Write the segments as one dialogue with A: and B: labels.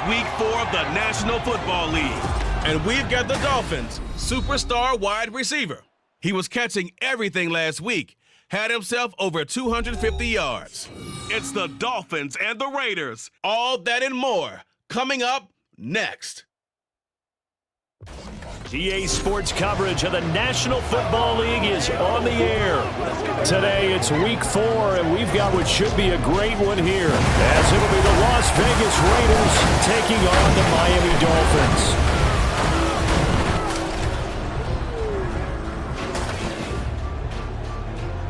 A: Week 4 of the National Football League. And we've got the Dolphins' superstar wide receiver. He was catching everything last week, had himself over 250 yards. It's the Dolphins and the Raiders. All that and more coming up next.
B: EA Sports coverage of the National Football League is on the air. Today it's Week 4, and we've got what should be a great one here, as it'll be the Las Vegas Raiders taking on the Miami Dolphins.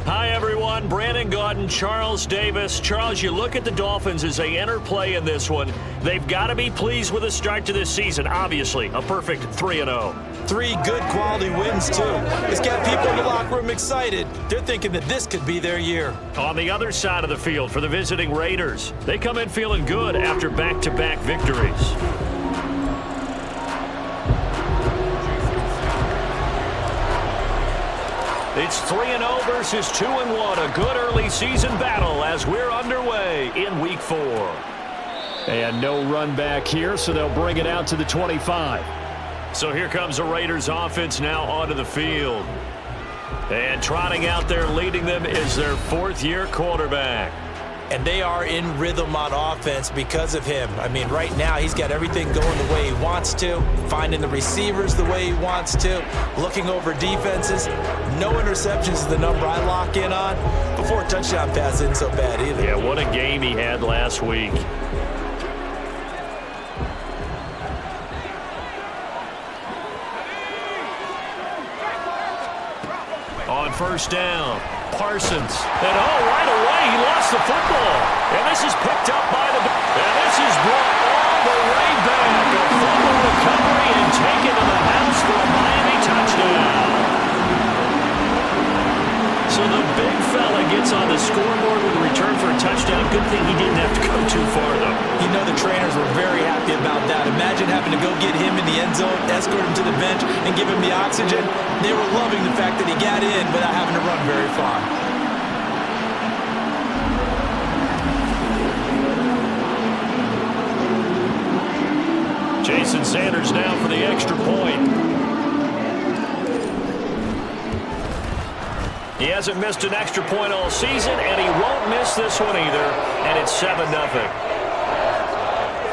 B: Hi, everyone. Brandon Gaudin, Charles Davis. Charles, you look at the Dolphins as they enter play in this one. They've got to be pleased with the start to this season. Obviously, a perfect 3-0.
C: 3 good quality wins, too. It's got people in the locker room excited. They're thinking that this could be their year.
B: On the other side of the field for the visiting Raiders, they come in feeling good after back-to-back victories. It's 3-0 versus 2-1, a good early season battle as we're underway in Week 4. And no run back here, so they'll bring it out to the 25. So here comes the Raiders offense now onto the field. And trotting out there leading them is their 4th-year quarterback.
C: And they are in rhythm on offense because of him. I mean, right now he's got everything going the way he wants to, finding the receivers the way he wants to, looking over defenses. No interceptions is the number I lock in on. Before a touchdown pass isn't so bad either.
B: Yeah, what a game he had last week. On first down, Parsons. And right away, he lost the football. And this is picked up by the... And this is brought all the way back. A fumble recovery and taken to the house for a Miami touchdown. So the big fella gets on the scoreboard with a return for a touchdown. Good thing he didn't have to go too far, though.
C: You know the trainers were very happy about that. Imagine having to go get him in the end zone, escort him to the bench, and give him the oxygen. They were loving the fact that he got in without having to run very far.
B: Jason Sanders now for the extra point. He hasn't missed an extra point all season, and he won't miss this one either, and it's 7-0.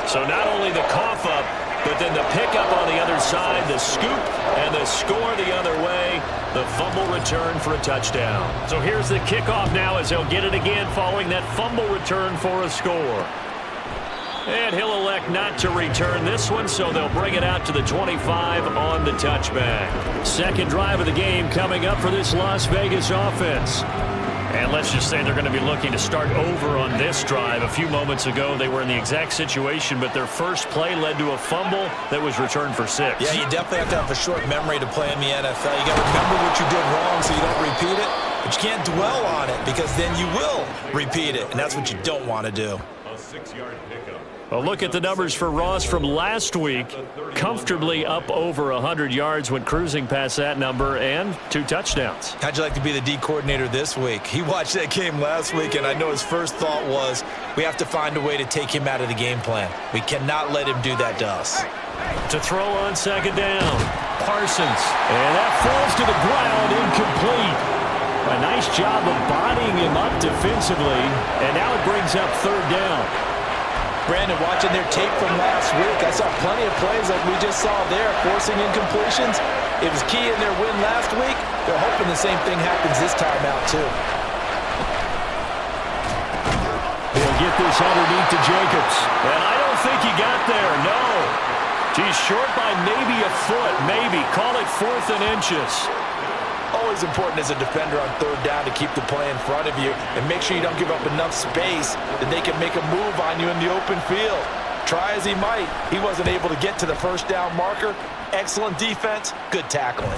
B: So not only the cough up, but then the pickup on the other side, the scoop, and the score the other way, the fumble return for a touchdown. So here's the kickoff now as they'll get it again following that fumble return for a score. And he'll elect not to return this one, so they'll bring it out to the 25 on the touchback. Second drive of the game coming up for this Las Vegas offense. And let's just say they're going to be looking to start over on this drive. A few moments ago, they were in the exact situation, but their first play led to a fumble that was returned for 6.
C: Yeah, you definitely have to have a short memory to play in the NFL. You got to remember what you did wrong so you don't repeat it, but you can't dwell on it because then you will repeat it, and that's what you don't want to do.
A: A 6-yard pickup.
B: A look at the numbers for Ross from last week. Comfortably up over 100 yards when cruising past that number, and 2 touchdowns.
C: How'd you like to be the D coordinator this week? He watched that game last week, and I know his first thought was, we have to find a way to take him out of the game plan. We cannot let him do that to us.
B: To throw on second down, Parsons. And that falls to the ground, incomplete. A nice job of bodying him up defensively, and now it brings up third down.
C: Brandon, watching their tape from last week, I saw plenty of plays like we just saw there, forcing incompletions. It was key in their win last week. They're hoping the same thing happens this time out, too.
B: They'll get this underneath to Jacobs. And I don't think he got there, no. He's short by maybe a foot, maybe. Call it 4th and inches.
C: Always important as a defender on third down to keep the play in front of you and make sure you don't give up enough space that they can make a move on you in the open field. Try as he might, he wasn't able to get to the first down marker. Excellent defense, good tackling.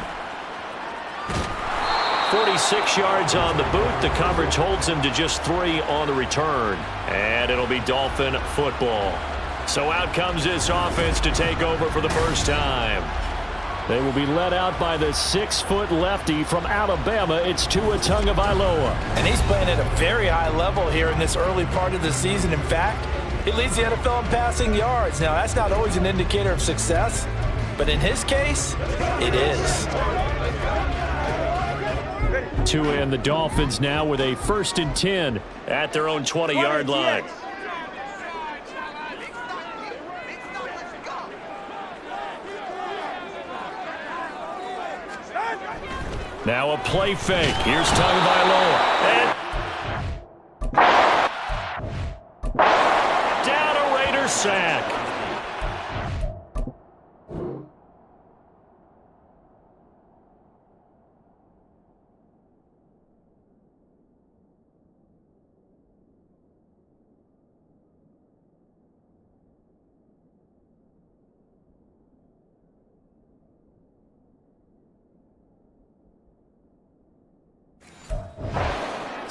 B: 46 yards on the boot. The coverage holds him to just 3 on the return. And it'll be Dolphin football. So out comes this offense to take over for the first time. They will be led out by the 6-foot lefty from Alabama. It's Tua Tagovailoa.
C: And he's playing at a very high level here in this early part of the season. In fact, He leads the NFL in passing yards. Now, that's not always an indicator of success, but in his case, it is.
B: Tua and the Dolphins now with a 1st and 10 at their own 20-yard line. Now a play fake. Here's Tagovailoa. And down a Raiders sack.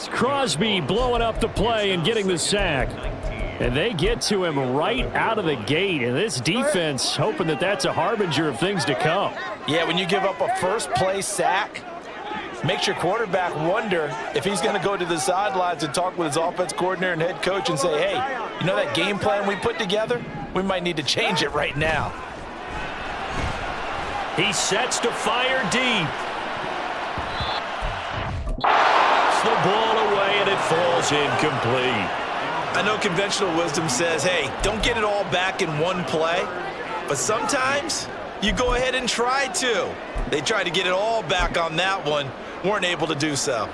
B: Crosby blowing up the play and getting the sack. And they get to him right out of the gate. And this defense hoping that that's a harbinger of things to come.
C: Yeah, when you give up a first-play sack, makes your quarterback wonder if he's going to go to the sidelines and talk with his offense coordinator and head coach and say, hey, you know that game plan we put together? We might need to change it right now.
B: He sets to fire deep. The ball away and it falls incomplete.
C: I know conventional wisdom says, hey, don't get it all back in one play, but sometimes you go ahead and try to. They tried to get it all back on that one, weren't able to do so.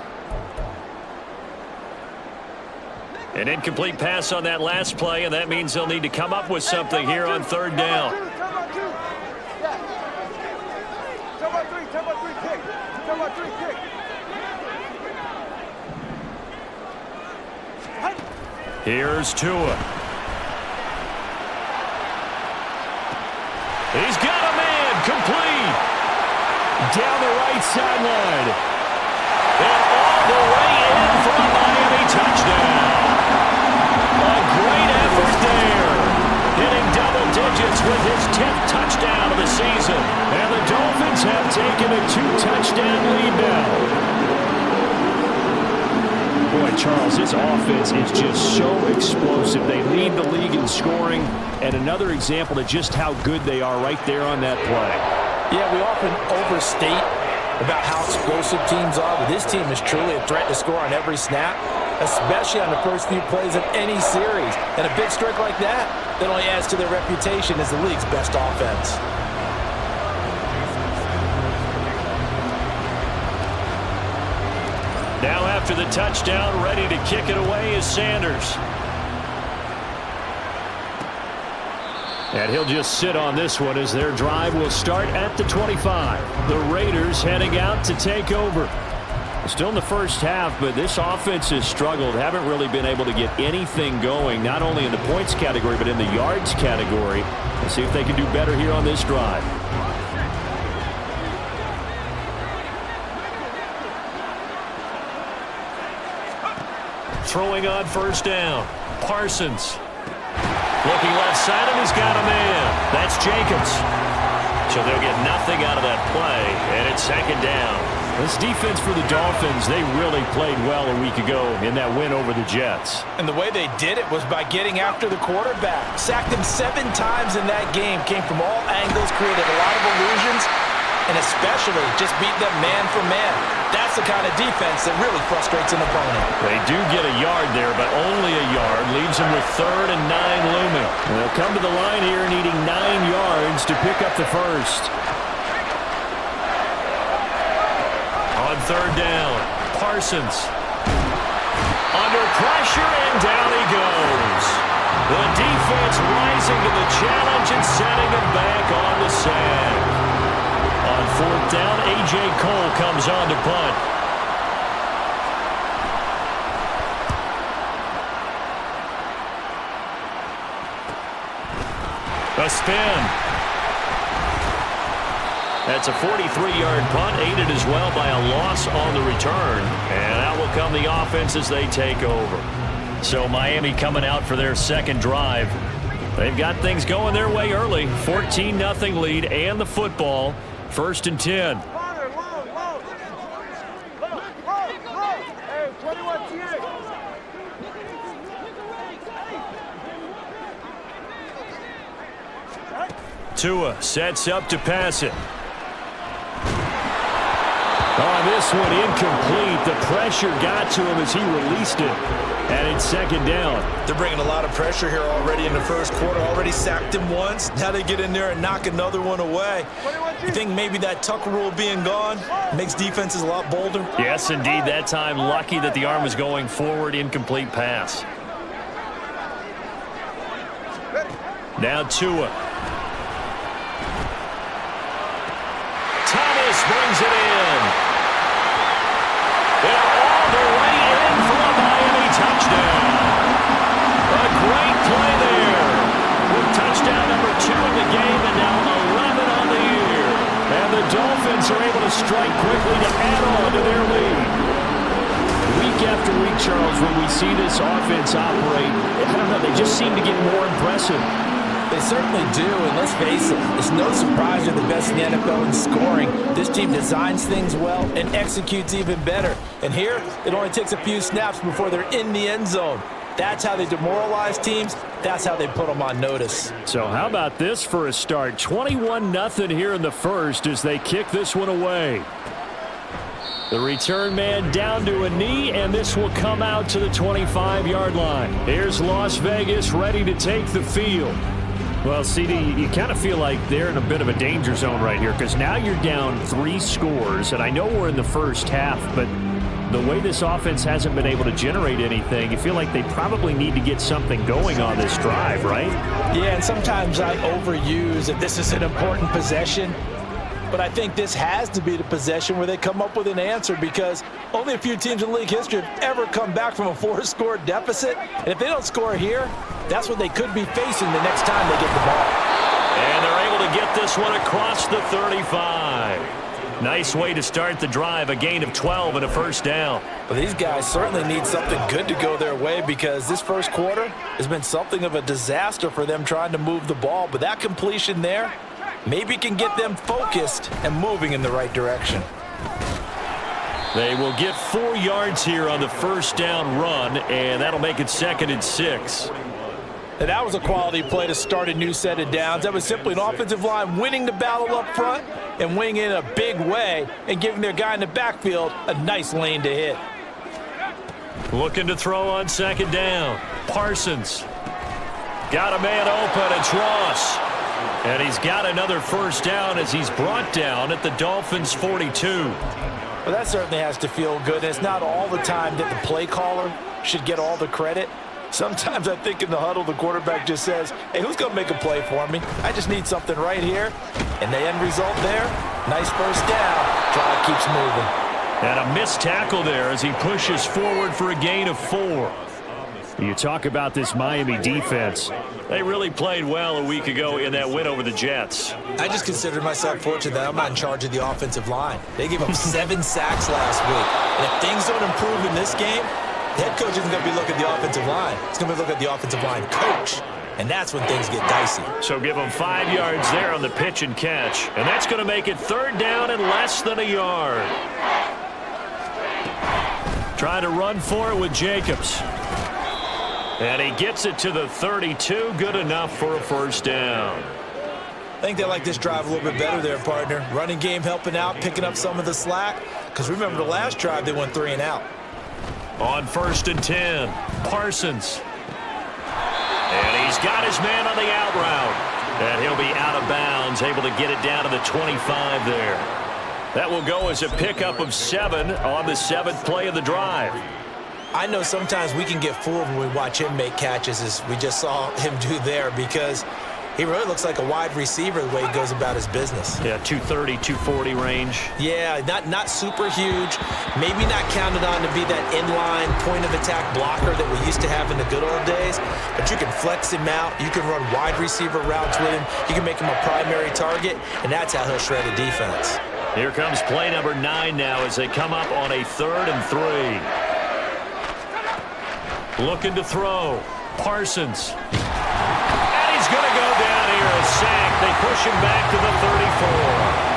B: An incomplete pass on that last play, and that means they'll need to come up with something here on 3rd down. Here's Tua. He's got a man, complete. Down the right sideline. And all the way in for a Miami touchdown. A great effort there. Hitting double digits with his 10th touchdown of the season. And the Dolphins have taken a 2-touchdown lead now. Boy, Charles, this offense is just so explosive. They lead the league in scoring, and another example of just how good they are right there on that play.
C: Yeah, we often overstate about how explosive teams are, but this team is truly a threat to score on every snap, especially on the first few plays of any series. And a big streak like that only adds to their reputation as the league's best offense.
B: Now after the touchdown, ready to kick it away is Sanders. And he'll just sit on this one as their drive will start at the 25. The Raiders heading out to take over. Still in the first half, but this offense has struggled. Haven't really been able to get anything going, not only in the points category, but in the yards category. Let's see if they can do better here on this drive. Throwing on 1st down. Parsons. Looking left side, and he's got a man. That's Jacobs. So they'll get nothing out of that play, and it's 2nd down. This defense for the Dolphins, they really played well a week ago in that win over the Jets.
C: And the way they did it was by getting after the quarterback. Sacked him 7 times in that game. Came from all angles, created a lot of illusions, and especially just beat them man for man. That's the kind of defense that really frustrates an opponent.
B: They do get a yard there, but only a yard. Leaves them with 3rd and 9 looming. And they'll come to the line here needing 9 yards to pick up the first. On 3rd down, Parsons. Under pressure, and down he goes. The defense rising to the challenge and setting him back on the sack. On 4th down, A.J. Cole comes on to punt. A spin. That's a 43-yard punt, aided as well by a loss on the return. And out will come the offense as they take over. So Miami coming out for their 2nd drive. They've got things going their way early. 14-0 lead and the football. 1st and 10. Tua sets up to pass it. On this one, incomplete. The pressure got to him as he released it. And it's second down.
C: They're bringing a lot of pressure here already in the first quarter. Already sacked him once. Now they get in there and knock another one away. You think maybe that Tucker rule being gone makes defenses a lot bolder?
B: Yes, indeed. That time, lucky that the arm was going forward. Incomplete pass. Now Tua. Thomas brings it in. They're all the way in for a Miami touchdown. A great play there. With touchdown number 2 in the game and now 11 on the year. And the Dolphins are able to strike quickly to add on to their lead. Week after week, Charles, when we see this offense operate, I don't know, they just seem to get more impressive.
C: They certainly do, and let's face it, it's no surprise they're the best in the NFL in scoring. This team designs things well and executes even better. And here, it only takes a few snaps before they're in the end zone. That's how they demoralize teams. That's how they put them on notice.
B: So how about this for a start? 21-0 here in the first as they kick this one away. The return man down to a knee, and this will come out to the 25-yard line. Here's Las Vegas ready to take the field. Well, CD, you kind of feel like they're in a bit of a danger zone right here because now you're down 3 scores, and I know we're in the first half, but the way this offense hasn't been able to generate anything, you feel like they probably need to get something going on this drive, right?
C: Yeah, and sometimes I overuse that this is an important possession, but I think this has to be the possession where they come up with an answer because only a few teams in league history have ever come back from a 4-score deficit, and if they don't score here, that's what they could be facing the next time they get the ball.
B: And they're able to get this one across the 35. Nice way to start the drive, a gain of 12 and a first down.
C: But these guys certainly need something good to go their way because this first quarter has been something of a disaster for them trying to move the ball. But that completion there maybe can get them focused and moving in the right direction.
B: They will get 4 yards here on the first down run, and that'll make it 2nd and 6.
C: And that was a quality play to start a new set of downs. That was simply an offensive line winning the battle up front and winning it in a big way and giving their guy in the backfield a nice lane to hit.
B: Looking to throw on 2nd down. Parsons. Got a man open. It's Ross. And he's got another first down as he's brought down at the Dolphins' 42.
C: Well, that certainly has to feel good. And it's not all the time that the play caller should get all the credit. Sometimes I think in the huddle, the quarterback just says, hey, who's going to make a play for me? I just need something right here. And the end result there, nice first down. Drive keeps moving.
B: And a missed tackle there as he pushes forward for a gain of 4. You talk about this Miami defense. They really played well a week ago in that win over the Jets.
C: I just consider myself fortunate that I'm not in charge of the offensive line. They gave up 7 sacks last week. And if things don't improve in this game, the head coach isn't going to be looking at the offensive line. He's going to be looking at the offensive line coach. And that's when things get dicey.
B: So give him 5 yards there on the pitch and catch. And that's going to make it 3rd down and less than a yard. Trying to run for it with Jacobs. And he gets it to the 32. Good enough for a first down.
C: I think they like this drive a little bit better there, partner. Running game helping out, picking up some of the slack. Because remember the last drive, they went 3 and out.
B: On 1st and 10, Parsons. And he's got his man on the out route. And he'll be out of bounds, able to get it down to the 25 there. That will go as a pickup of 7 on the 7th play of the drive.
C: I know sometimes we can get fooled when we watch him make catches as we just saw him do there because he really looks like a wide receiver the way he goes about his business.
B: Yeah, 230, 240 range.
C: Yeah, not super huge. Maybe not counted on to be that inline point-of-attack blocker that we used to have in the good old days, but you can flex him out. You can run wide receiver routes with him. You can make him a primary target, and that's how he'll shred a defense.
B: Here comes play number 9 now as they come up on a 3rd and 3. Looking to throw. Parsons. And he's going to go down here. A sack. They push him back to the 34.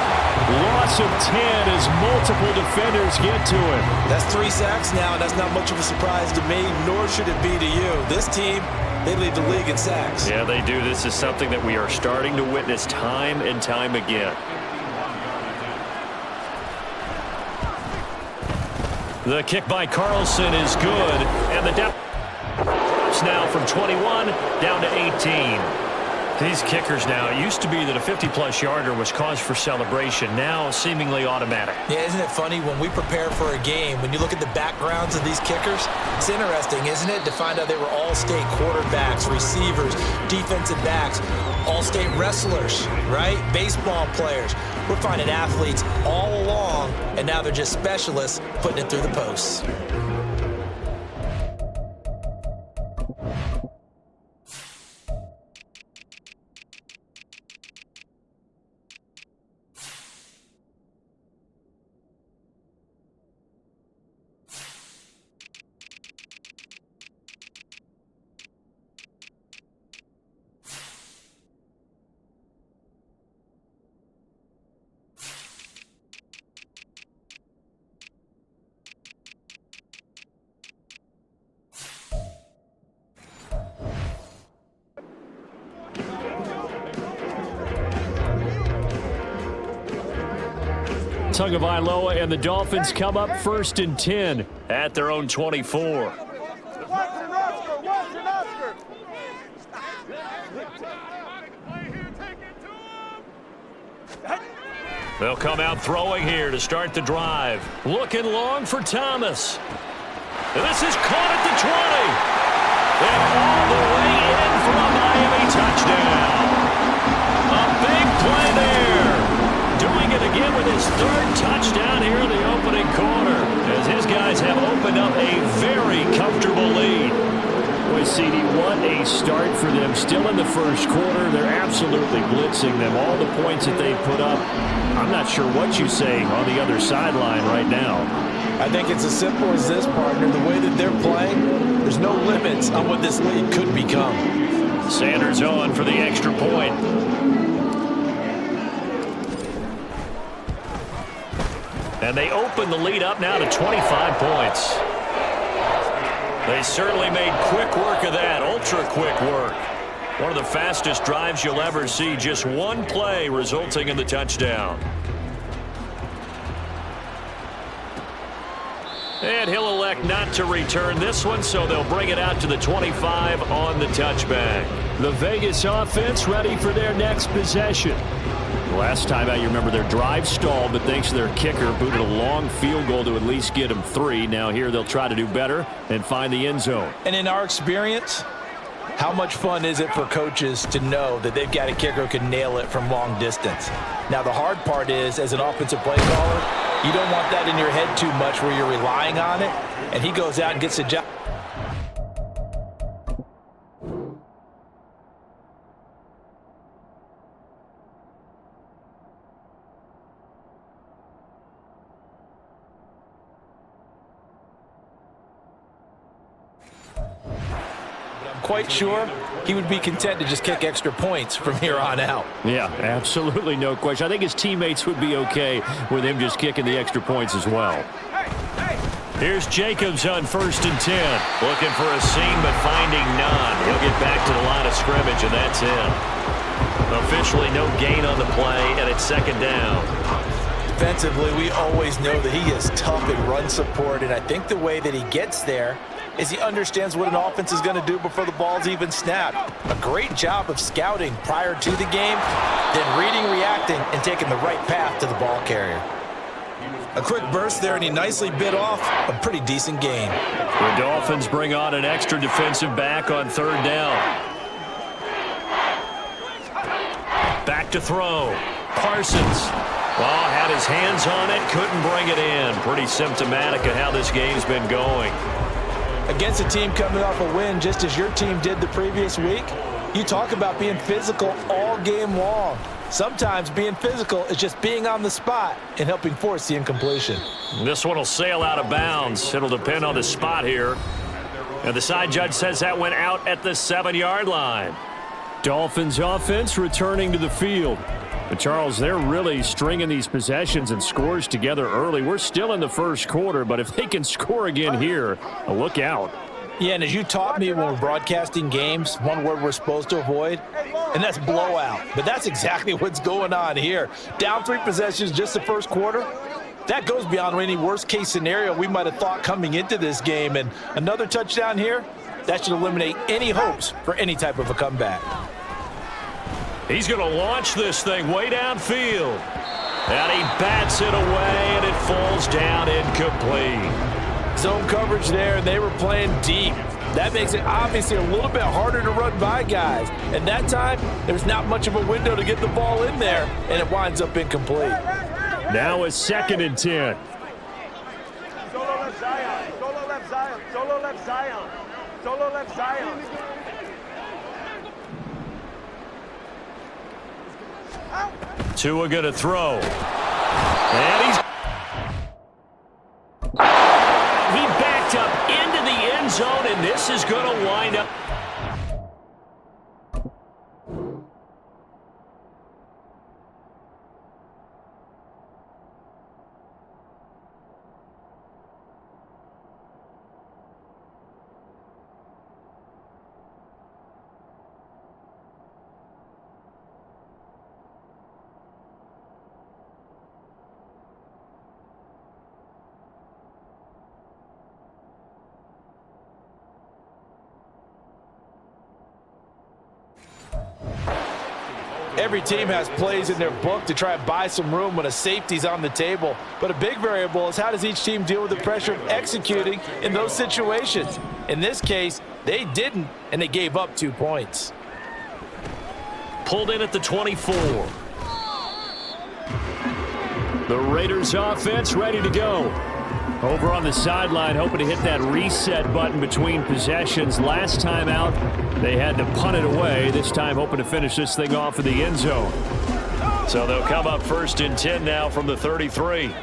B: Loss of 10 as multiple defenders get to him.
C: That's 3 sacks now, and that's not much of a surprise to me, nor should it be to you. This team they lead the league in sacks.
B: Yeah, they do. This is something that we are starting to witness time and time again. The kick by Carlson is good, and the depth drops now from 21 down to 18. These kickers now, it used to be that a 50-plus yarder was cause for celebration. Now seemingly automatic.
C: Yeah, isn't it funny when we prepare for a game, when you look at the backgrounds of these kickers, it's interesting, isn't it, to find out they were all-state quarterbacks, receivers, defensive backs, all-state wrestlers, right? Baseball players. We're finding athletes all along, and now they're just specialists putting it through the posts.
B: Tagovailoa and the Dolphins come up 1st and 10 at their own 24. They'll come out throwing here to start the drive. Looking long for Thomas. And this is caught at the 20. And all the way in for a Miami touchdown. A big play there. Doing it again with his 3rd touchdown here in the opening quarter, as his guys have opened up a very comfortable lead. Boy, CD, what a start for them. Still in the first quarter, they're absolutely blitzing them. All the points that they put up, I'm not sure what you say on the other sideline right now.
C: I think it's as simple as this, partner. The way that they're playing, there's no limits on what this league could become.
B: Sanders on for the extra point. And they open the lead up now to 25 points. They certainly made quick work of that, ultra-quick work. One of the fastest drives you'll ever see, just one play resulting in the touchdown. And he'll elect not to return this one, so they'll bring it out to the 25 on the touchback. The Vegas offense ready for their next possession. Last time out, you remember their drive stalled, but thanks to their kicker, booted a long field goal to at least get them 3. Now here they'll try to do better and find the end zone. And in our experience, how much fun is it for coaches to know that they've got a kicker who can nail it from long distance? Now the hard part is, as an offensive play caller, you don't want that in your head too much where you're relying on it, and he goes out and gets the job. Quite sure he would be content to just kick extra points from here on out. Yeah, absolutely no question. I think his teammates would be okay with him just kicking the extra points as well. Here's Jacobs on 1st and 10. Looking for a seam but finding none. He'll get back to the line of scrimmage, and that's it. Officially no gain on the play, and it's 2nd down. Defensively, we always know that he is tough in run support, and I think the way that he gets there is he understands what an offense is going to do before the ball's even snapped. A great job of scouting prior to the game, then reading, reacting, and taking the right path to the ball carrier. A quick burst there, and he nicely bit off a pretty decent gain. The Dolphins bring on an extra defensive back on 3rd down. Back to throw. Parsons. Well, had his hands on it, couldn't bring it in. Pretty symptomatic of how this game's been going. Against a team coming off a win, just as your team did the previous week, you talk about being physical all game long. Sometimes being physical is just being on the spot and helping force the incompletion. This one will sail out of bounds. It'll depend on the spot here. And the side judge says that went out at the 7-yard line. Dolphins offense returning to the field. But Charles, they're really stringing these possessions and scores together early. We're still in the first quarter, but if they can score again here, look out.
C: Yeah, and as you taught me when we're broadcasting games, one word we're supposed to avoid, and that's blowout. But that's exactly what's going on here. Down 3 possessions just the first quarter. That goes beyond any worst-case scenario we might have thought coming into this game. And another touchdown here, that should eliminate any hopes for any type of a comeback.
B: He's going to launch this thing way downfield. And he bats it away, and it falls down incomplete.
C: Zone coverage there, and they were playing deep. That makes it obviously a little bit harder to run by guys. And that time, there's not much of a window to get the ball in there, and it winds up incomplete.
B: Now it's 2nd and 10.
D: Solo left Zion. Solo left Zion. Solo left Zion. Solo left Zion.
B: Tua going to throw. And he backed up into the end zone, and this is going to wind up.
C: Every team has plays in their book to try and buy some room when a safety's on the table. But a big variable is how does each team deal with the pressure of executing in those situations. In this case, they didn't, and they gave up 2 points.
B: Pulled in at the 24. The Raiders offense ready to go. Over on the sideline, hoping to hit that reset button between possessions. Last time out, they had to punt it away. This time, hoping to finish this thing off in the end zone. So they'll come up 1st and 10 now from the 33.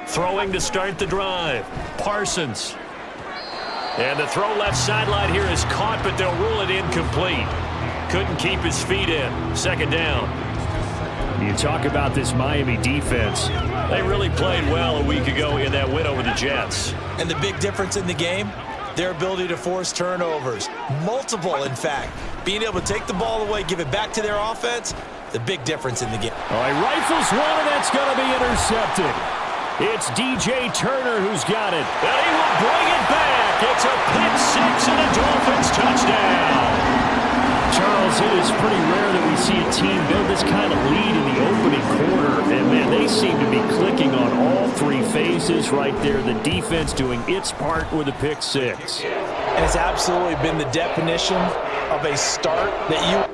B: Throwing to start the drive. Parsons. And the throw left sideline here is caught, but they'll rule it incomplete. Couldn't keep his feet in. 2nd down. You talk about this Miami defense. They really played well a week ago in that win over the Jets.
C: And the big difference in the game, their ability to force turnovers. Multiple, in fact. Being able to take the ball away, give it back to their offense, the big difference in the game.
B: All right, rifles one, and that's going to be intercepted. It's DJ Turner who's got it. And he will bring it back. It's a pick six and a Dolphins touchdown. Charles, it is pretty rare that we see a team build this kind of lead in the opening quarter. And, man, they seem to be clicking on all 3 phases right there. The defense doing its part with a pick six.
C: And it's absolutely been the definition of a start that you...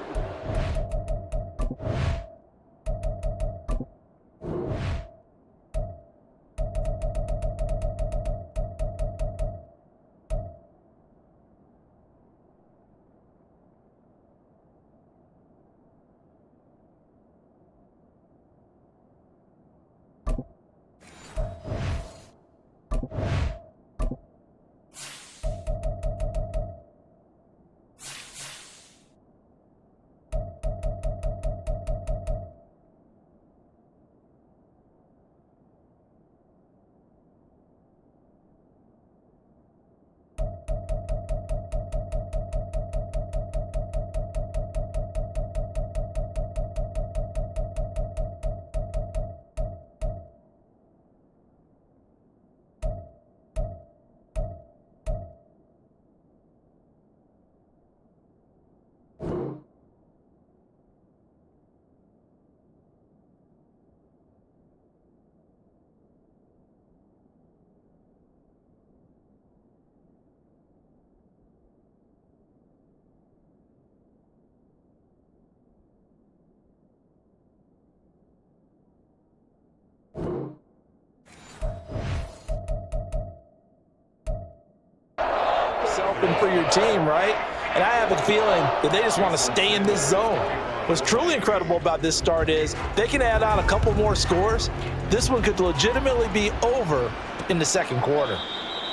C: For your team, right? And I have a feeling that they just want to stay in this zone. What's truly incredible about this start is they can add on a couple more scores. This one could legitimately be over in the 2nd quarter.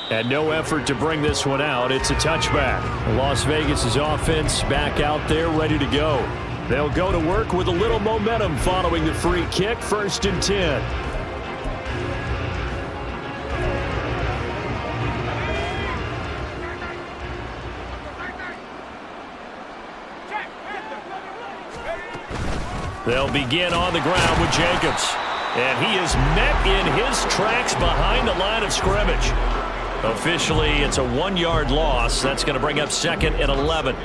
B: And no effort to bring this one out. It's a touchback. Las Vegas' offense back out there ready to go. They'll go to work with a little momentum following the free kick. 1st and 10. They'll begin on the ground with Jacobs. And he is met in his tracks behind the line of scrimmage. Officially, it's a 1-yard loss. That's going to bring up 2nd and 11.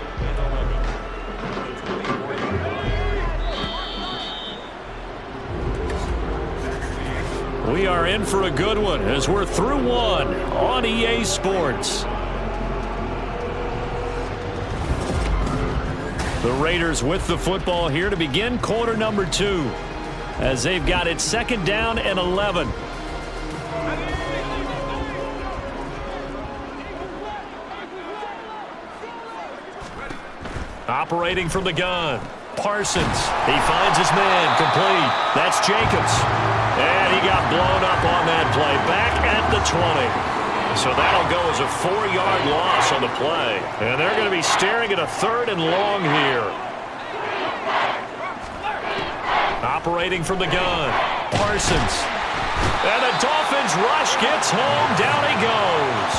B: We are in for a good one as we're through one on EA Sports. The Raiders with the football here to begin quarter number 2 as they've got it 2nd down and 11. Operating from the gun. Parsons. He finds his man. Complete. That's Jacobs. And he got blown up on that play. Back at the 20. So that'll go as a 4-yard loss on the play. And they're going to be staring at a 3rd and long here. Operating from the gun. Parsons. And the Dolphins rush gets home. Down he goes.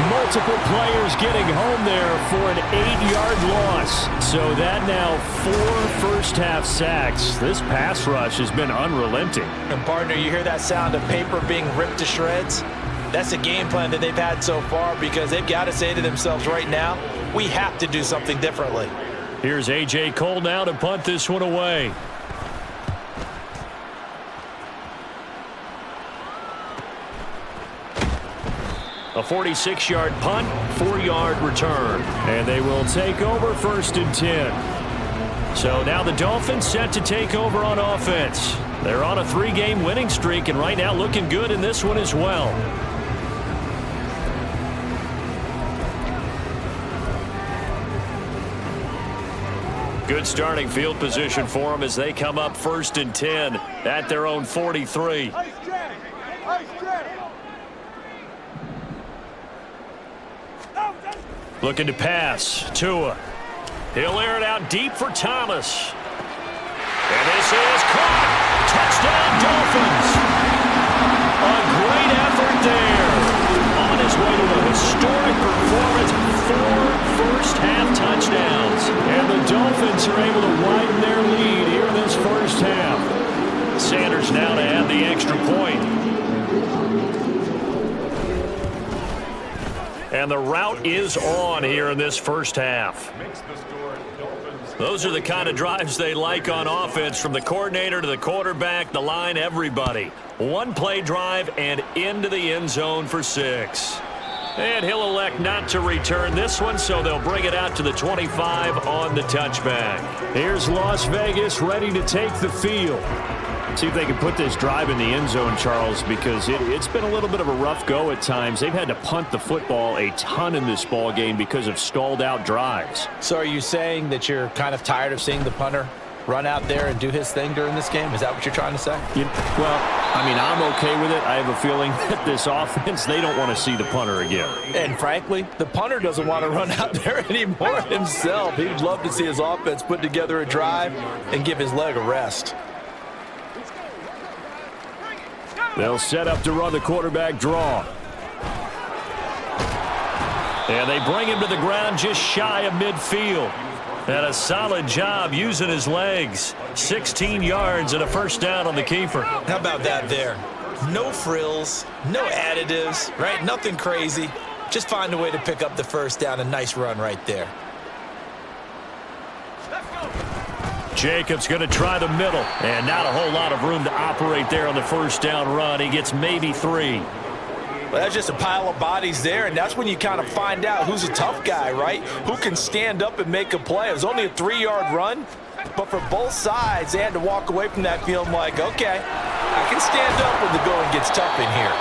B: Multiple players getting home there for an 8-yard loss. So that now 4 first-half sacks. This pass rush has been unrelenting.
C: And, partner, you hear that sound of paper being ripped to shreds? That's the game plan that they've had so far because they've got to say to themselves right now, we have to do something differently.
B: Here's A.J. Cole now to punt this one away. A 46-yard punt, 4-yard return. And they will take over 1st and 10. So now the Dolphins set to take over on offense. They're on a 3-game winning streak and right now looking good in this one as well. Good starting field position for them as they come up 1st and 10 at their own 43. Looking to pass. Tua. He'll air it out deep for Thomas. And this is caught. Touchdown, Dolphins. A great effort there. On his way to a historic performance. 4 first-half touchdowns. And the Dolphins are able to widen their lead here in this first half. Sanders now to add the extra point. And the route is on here in this first half. Those are the kind of drives they like on offense, from the coordinator to the quarterback, the line, everybody. 1-play drive and into the end zone for 6. And he'll elect not to return this one, so they'll bring it out to the 25 on the touchback. Here's Las Vegas ready to take the field. See if they can put this drive in the end zone, Charles, because it's been a little bit of a rough go at times. They've had to punt the football a ton in this ball game because of stalled out drives.
C: So are you saying that you're kind of tired of seeing the punter run out there and do his thing during this game? Is that what you're trying to say?
B: Well, I mean, I'm okay with it. I have a feeling that this offense, they don't want to see the punter again.
C: And frankly, the punter doesn't want to run out there anymore himself. He'd love to see his offense put together a drive and give his leg a rest.
B: They'll set up to run the quarterback draw. And they bring him to the ground just shy of midfield. And a solid job using his legs. 16 yards and a first down on the keeper.
C: How about that there? No frills, no additives, right? Nothing crazy. Just find a way to pick up the first down. A nice run right there.
B: Jacobs going to try the middle, and not a whole lot of room to operate there on the first down run. He gets maybe 3.
C: Well, that's just a pile of bodies there, and that's when you kind of find out who's a tough guy, right? Who can stand up and make a play. It was only a 3-yard run, but for both sides, they had to walk away from that field like, okay, I can stand up when the going gets tough in here.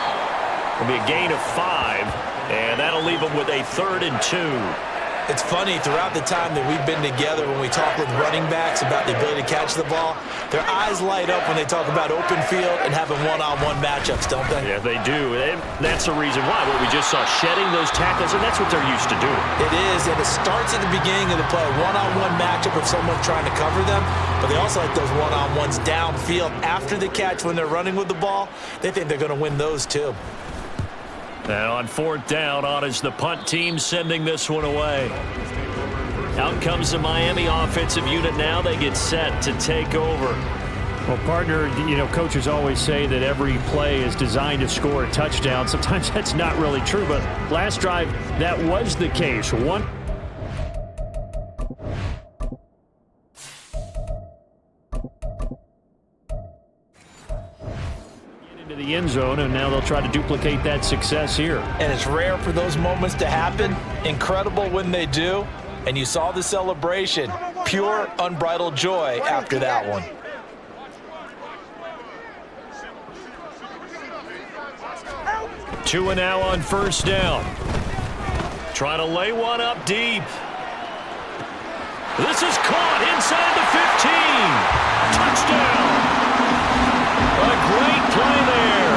B: It'll be a gain of 5, and that'll leave them with a 3rd and 2.
C: It's funny, throughout the time that we've been together, when we talk with running backs about the ability to catch the ball, their eyes light up when they talk about open field and having one-on-one matchups, don't they?
B: Yeah, they do. And that's the reason why. What we just saw, shedding those tackles, and that's what they're used to doing.
C: It is, and it starts at the beginning of the play. One-on-one matchup if someone's trying to cover them, but they also like those one-on-ones downfield after the catch when they're running with the ball. They think they're going to win those too.
B: Now on 4th down, on is the punt team sending this one away. Out comes the Miami offensive unit now. They get set to take over.
E: Well, partner, coaches always say that every play is designed to score a touchdown. Sometimes that's not really true, but last drive, that was the case. Into the end zone, and now they'll try to duplicate that success here.
C: And it's rare for those moments to happen. Incredible when they do. And you saw the celebration. Pure, unbridled joy after that one.
B: Two and now on first down. Trying to lay one up deep. This is caught inside the 15. Touchdown. A great play there.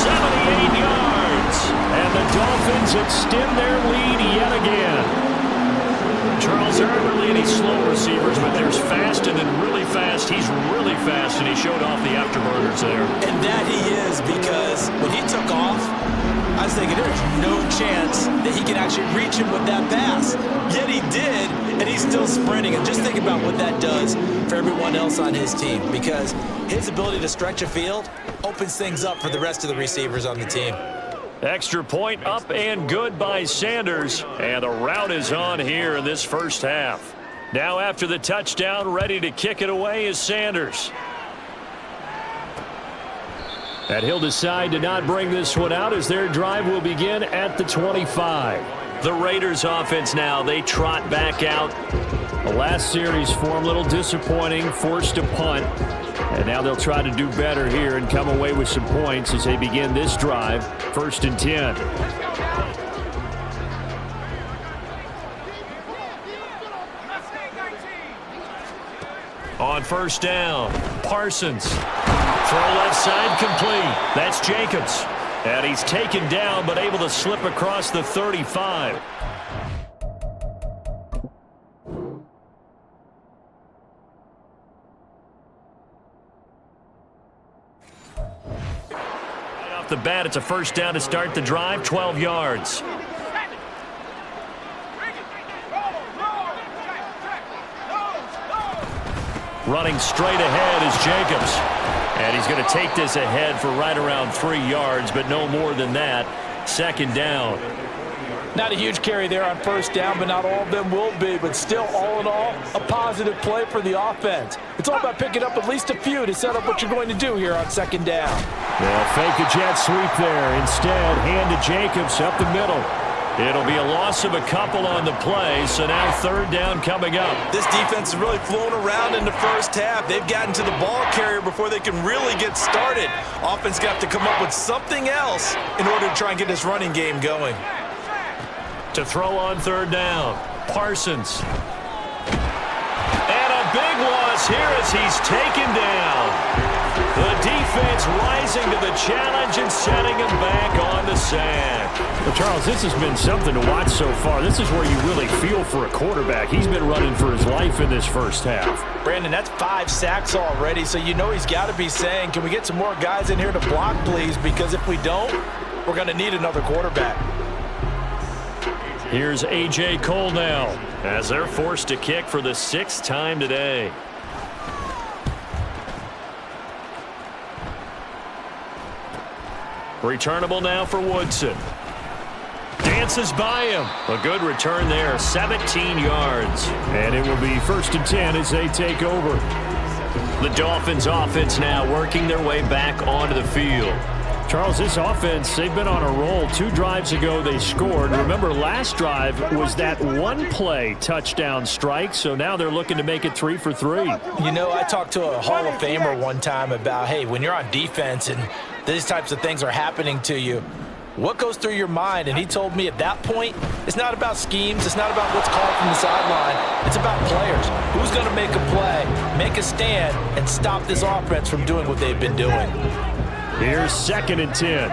B: 78 yards. And the Dolphins extend their lead yet again. Charles, there aren't really any slow receivers, but there's fast and then really fast. He's really fast, and he showed off the afterburners there.
C: And that he is, because when he took off, I was thinking there's no chance that he can actually reach him with that pass. Yet he did, and he's still sprinting. And just think about what that does for everyone else on his team, because his ability to stretch a field opens things up for the rest of the receivers on the team.
B: Extra point up and good by Sanders. And the route is on here in this first half. Now after the touchdown, ready to kick it away is Sanders. And he'll decide to not bring this one out as their drive will begin at the 25. The Raiders offense now, they trot back out.
E: The last series for him, a little disappointing, forced a punt. And now they'll try to do better here and come away with some points as they begin this drive. 1st and 10.
B: On first down, Parsons. Throw left side complete. That's Jacobs. And he's taken down but able to slip across the 35. The bat, it's a first down to start the drive, 12 yards. Running straight ahead is Jacobs. And he's going to take this ahead for right around 3 yards, but no more than that. 2nd down.
C: Not a huge carry there on first down, but not all of them will be. But still, all in all, a positive play for the offense. It's all about picking up at least a few to set up what you're going to do here on 2nd down.
E: They'll fake a jet sweep there. Instead, hand to Jacobs up the middle.
B: It'll be a loss of a couple on the play, so now 3rd down coming up.
C: This defense has really flown around in the first half. They've gotten to the ball carrier before they can really get started. Offense got to come up with something else in order to try and get this running game going.
B: To throw on 3rd down, Parsons. And a big loss here as he's taken down. The defense rising to the challenge and setting him back on the sack.
E: Well, Charles, this has been something to watch so far. This is where you really feel for a quarterback. He's been running for his life in this first half.
C: Brandon, that's 5 sacks already, so you know he's got to be saying, can we get some more guys in here to block, please? Because if we don't, we're going to need another quarterback.
B: Here's A.J. Cole now as they're forced to kick for the 6th time today. Returnable now for Woodson. Dances by him. A good return there, 17 yards.
E: And it will be 1st and 10 as they take over.
B: The Dolphins offense now working their way back onto the field.
E: Charles, this offense, they've been on a roll. 2 drives ago, they scored. Remember, last drive was that one-play touchdown strike, so now they're looking to make it 3 for 3.
C: You know, I talked to a Hall of Famer one time about, hey, when you're on defense and these types of things are happening to you, what goes through your mind? And he told me at that point, it's not about schemes. It's not about what's called from the sideline. It's about players. Who's going to make a play, make a stand, and stop this offense from doing what they've been doing?
E: Here's 2nd and 10.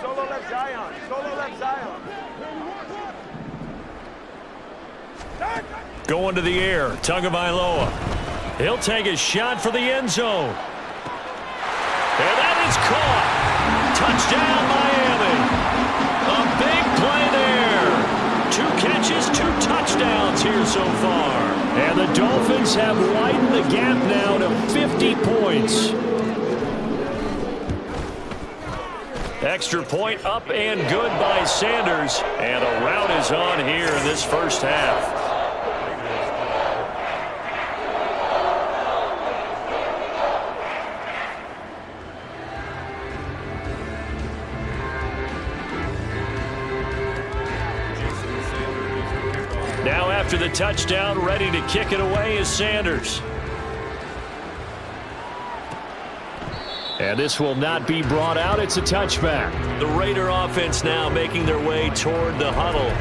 D: Solo left Zion. Solo left Zion.
B: Going to the air, Tagovailoa. He'll take a shot for the end zone. And that is caught.
E: Dolphins have widened the gap now to 50 points. Extra point up and good by Sanders. And a rout is on here in this first half. Now after the touchdown, ready to kick it away is Sanders. And this will not be brought out. It's a touchback. The Raider offense now making their way toward the huddle.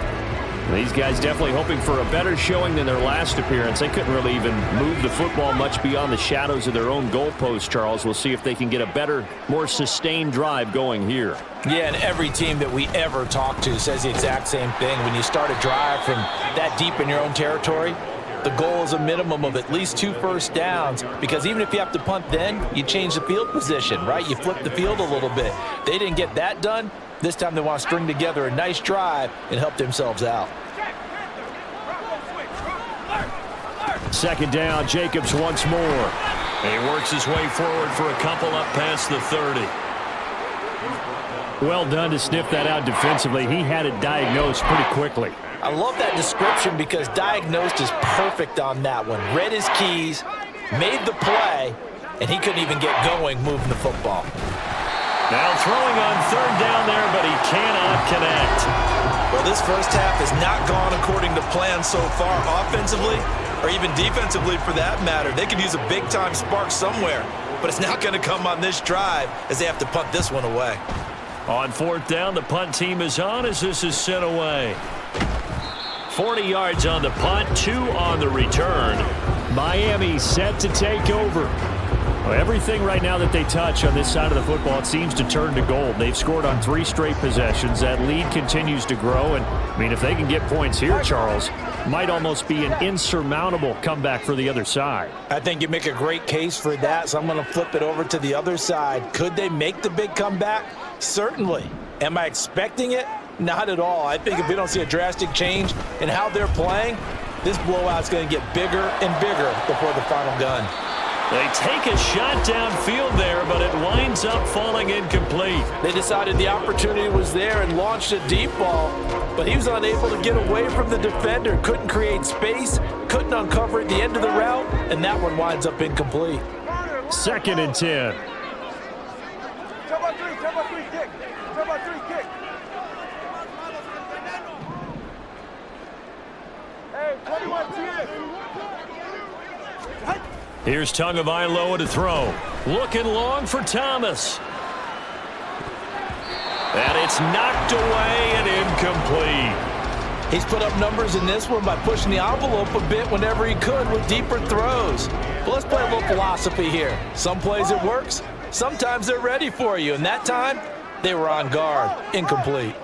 E: These guys definitely hoping for a better showing than their last appearance. They couldn't really even move the football much beyond the shadows of their own goalpost, Charles. We'll see if they can get a better, more sustained drive going here.
C: Yeah, and every team that we ever talk to says the exact same thing. When you start a drive from that deep in your own territory, the goal is a minimum of at least 2 first downs, because even if you have to punt then, you change the field position, right? You flip the field a little bit. They didn't get that done. This time they want to string together a nice drive and help themselves out.
E: Second down, Jacobs once more.
B: He works his way forward for a couple up past the 30.
E: Well done to sniff that out defensively. He had it diagnosed pretty quickly.
C: I love that description because diagnosed is perfect on that one. Read his keys, made the play, and he couldn't even get going moving the football.
B: Now throwing on third down there, but he cannot connect.
C: Well, this first half has not gone according to plan so far offensively, or even defensively for that matter. They could use a big-time spark somewhere, but it's not going to come on this drive as they have to punt this one away.
B: On fourth down, the punt team is on as this is sent away. 40 yards on the punt, 2 on the return.
E: Miami set to take over. Well, everything right now that they touch on this side of the football, it seems to turn to gold. They've scored on 3 straight possessions. That lead continues to grow. And, I mean, if they can get points here, Charles, might almost be an insurmountable comeback for the other side.
C: I think you make a great case for that, so I'm going to flip it over to the other side. Could they make the big comeback? Certainly. Am I expecting it? Not at all. I think if we don't see a drastic change in how they're playing, this blowout's going to get bigger and bigger before the final gun.
B: They take a shot downfield there, but it winds up falling incomplete.
C: They decided the opportunity was there and launched a deep ball, but he was unable to get away from the defender, couldn't create space, couldn't uncover at the end of the route, and that one winds up incomplete.
E: 2nd and 10.
D: Jump on three, kick. Jump on 3, kick. Hey, 21 TS.
B: Here's Tagovailoa to throw. Looking long for Thomas. And it's knocked away and incomplete.
C: He's put up numbers in this one by pushing the envelope a bit whenever he could with deeper throws. But let's play a little philosophy here. Some plays it works. Sometimes they're ready for you. And that time, they were on guard. Incomplete.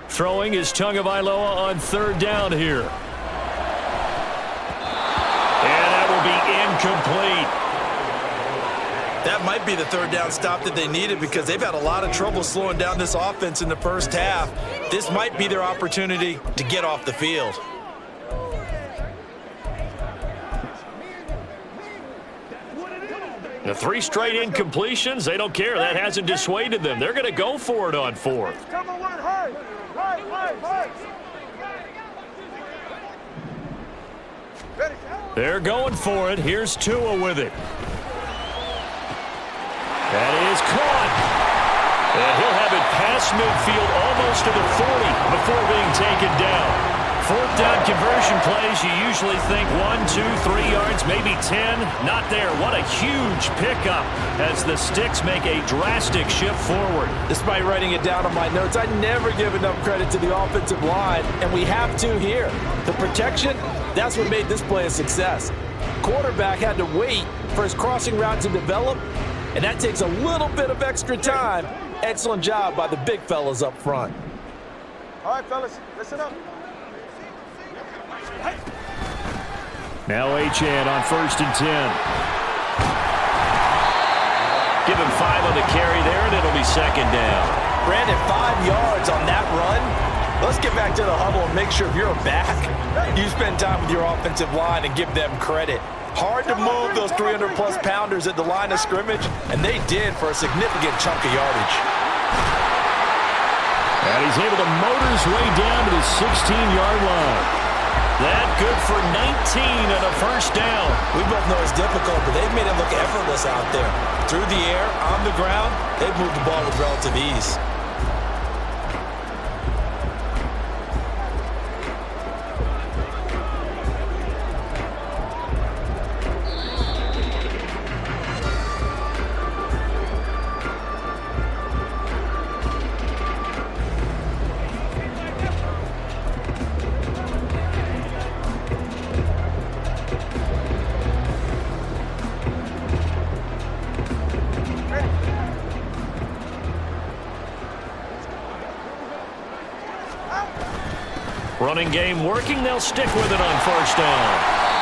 B: Throwing is Tagovailoa on third down here. And that will be incomplete.
C: That might be the third down stop that they needed because they've had a lot of trouble slowing down this offense in the first half. This might be their opportunity to get off the field.
B: The 3 straight incompletions, they don't care. That hasn't dissuaded them. They're going to go for it on 4th.
D: Number 1, high. High.
B: They're going for it. Here's Tua with it. That is caught. And he'll have it past midfield almost to the 40 before being taken down. 4th down conversion plays, you usually think 1, 2, 3 yards, maybe 10. Not there. What a huge pickup as the Sticks make a drastic shift forward.
C: Despite writing it down on my notes, I never give enough credit to the offensive line, and we have to here. The protection, that's what made this play a success. Quarterback had to wait for his crossing route to develop, and that takes a little bit of extra time. Excellent job by the big fellas up front.
D: All right, fellas, listen up.
E: Now Achane on 1st and 10.
B: Give him 5 on the carry there, and it'll be 2nd down.
C: Brandon, 5 yards on that run. Let's get back to the huddle and make sure if you're back, you spend time with your offensive line and give them credit. Hard to move those 300-plus pounders at the line of scrimmage, and they did for a significant chunk of yardage.
E: And he's able to motor his way down to the 16-yard line.
B: That good for 19 and a first down.
C: We both know it's difficult, but they've made it look effortless out there. Through the air, on the ground, they've moved the ball with relative ease.
B: Running game working. They'll stick with it on first down.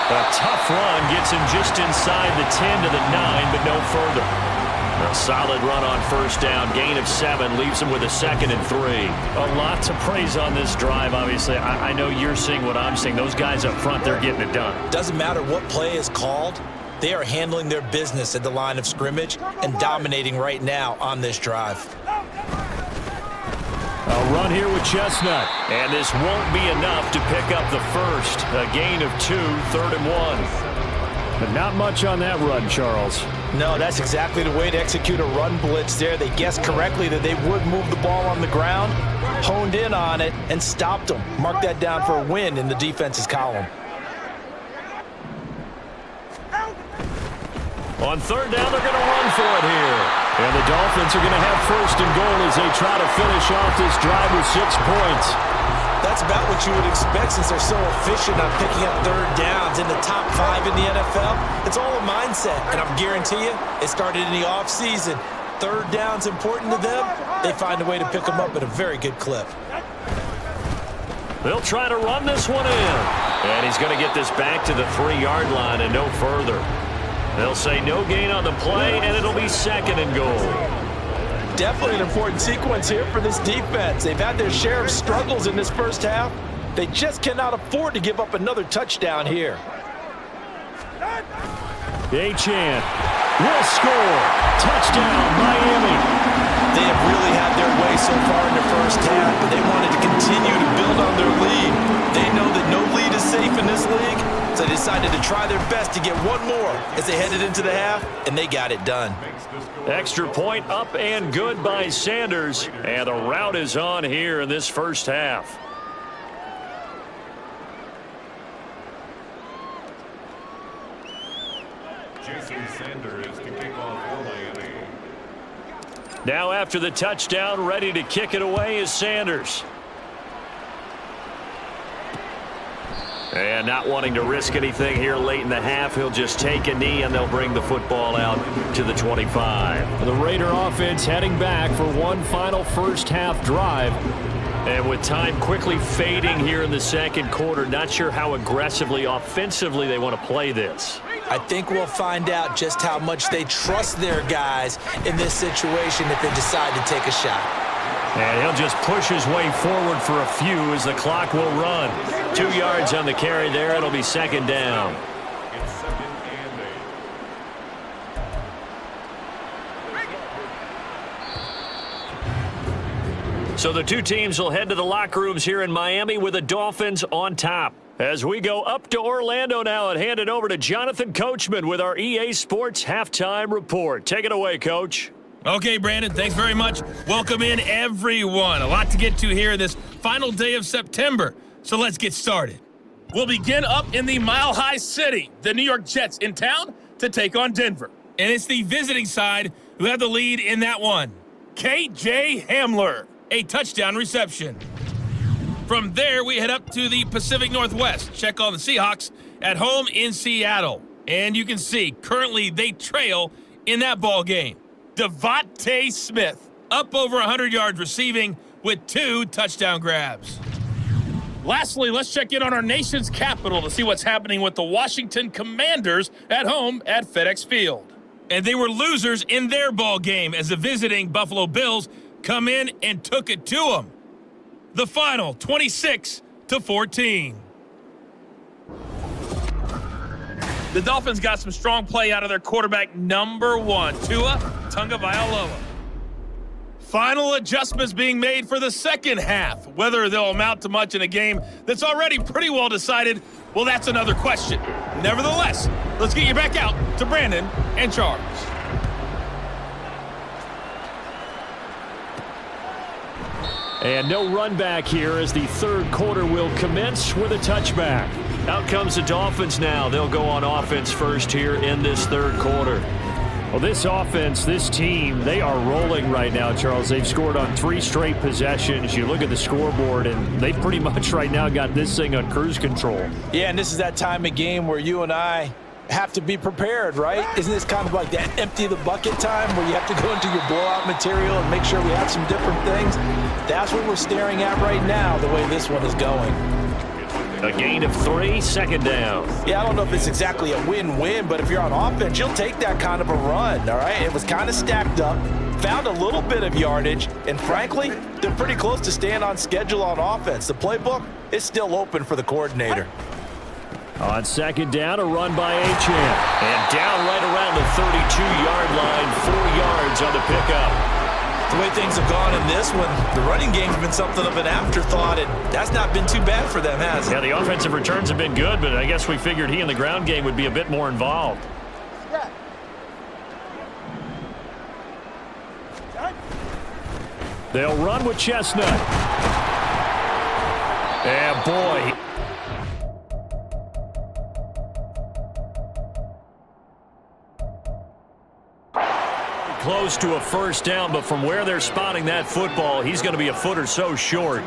B: A tough run gets him just inside the 10 to the 9, but no further. A solid run on first down. Gain of 7 leaves him with a 2nd and 3.
E: A lot to praise on this drive, obviously. I know you're seeing what I'm seeing. Those guys up front, they're getting it done.
C: Doesn't matter what play is called. They are handling their business at the line of scrimmage and dominating right now on this drive.
E: A run here with Chestnut.
B: And this won't be enough to pick up the first. A gain of 2, 3rd and 1.
E: But not much on that run, Charles.
C: No, that's exactly the way to execute a run blitz there. They guessed correctly that they would move the ball on the ground, honed in on it, and stopped them. Mark that down for a win in the defense's column.
B: On 3rd down, they're going to run for it here.
E: And the Dolphins are going to have 1st and goal as they try to finish off this drive with 6 points.
C: That's about what you would expect since they're so efficient on picking up 3rd downs in the top 5 in the NFL. It's all a mindset, and I'm guarantee you it started in the offseason. 3rd down's important to them. They find a way to pick them up at a very good clip.
B: They'll try to run this one in. And he's going to get this back to the 3-yard line and no further. They'll say no gain on the play, and it'll be 2nd and goal.
C: Definitely an important sequence here for this defense. They've had their share of struggles in this first half. They just cannot afford to give up another touchdown here.
E: Achane will score. Touchdown, Miami.
C: They have really had their way so far in the first half, but they wanted to continue to build on their lead. They know that no lead is safe in this league, so they decided to try their best to get one more as they headed into the half, and they got it done.
B: Extra point up and good by Sanders, and the route is on here in this first half.
F: Sanders to kick off for Miami.
B: Now after the touchdown, ready to kick it away is Sanders. And not wanting to risk anything here late in the half, he'll just take a knee and they'll bring the football out to the 25.
E: The Raider offense heading back for one final first half drive.
B: And with time quickly fading here in the second quarter, not sure how aggressively, offensively they want to play this.
C: I think we'll find out just how much they trust their guys in this situation if they decide to take a shot.
B: And he'll just push his way forward for a few as the clock will run. 2 yards on the carry there. It'll be 2nd down.
F: It's 2nd and 8.
B: So the two teams will head to the locker rooms here in Miami with the Dolphins on top. As we go up to Orlando now and hand it over to Jonathan Coachman with our EA Sports Halftime Report. Take it away, Coach.
G: Okay, Brandon, thanks very much. Welcome in, everyone. A lot to get to here this final day of September, so let's get started. We'll begin up in the Mile High City. The New York Jets in town to take on Denver. And it's the visiting side who have the lead in that one. K.J. Hamler, a touchdown reception. From there, we head up to the Pacific Northwest. Check on the Seahawks at home in Seattle. And you can see, currently they trail in that ball game. Devontae Smith, up over 100 yards receiving with 2 touchdown grabs. Lastly, let's check in on our nation's capital to see what's happening with the Washington Commanders at home at FedEx Field. And they were losers in their ball game as the visiting Buffalo Bills come in and took it to them. The final, 26-14. The Dolphins got some strong play out of their quarterback, number 1, Tua Tagovailoa. Final adjustments being made for the second half. Whether they'll amount to much in a game that's already pretty well decided, well, that's another question. Nevertheless, let's get you back out to Brandon and Charles.
E: And no run back here as the third quarter will commence with a touchback.
B: Out comes the Dolphins now. They'll go on offense first here in this third quarter.
E: Well, this offense, this team, they are rolling right now, Charles. They've scored on 3 straight possessions. You look at the scoreboard, and they pretty much right now got this thing on cruise control.
C: Yeah, and this is that time of game where you and I have to be prepared, right? Isn't this kind of like that empty the bucket time where you have to go into your blowout material and make sure we have some different things? That's what we're staring at right now, the way this one is going.
B: A gain of 3, second down.
C: Yeah, I don't know if it's exactly a win-win, but if you're on offense, you'll take that kind of a run, all right? It was kind of stacked up, found a little bit of yardage, and frankly, they're pretty close to staying on schedule on offense. The playbook is still open for the coordinator.
E: On second down, a run by Achane.
B: And down right around the 32-yard line, 4 yards on the pickup.
C: The way things have gone in this one, the running game's been something of an afterthought, and that's not been too bad for them, has it?
B: Yeah, the offensive returns have been good, but I guess we figured he in the ground game would be a bit more involved.
E: They'll run with Chestnut. And boy,
B: close to a first down, but from where they're spotting that football, he's going to be a foot or so short.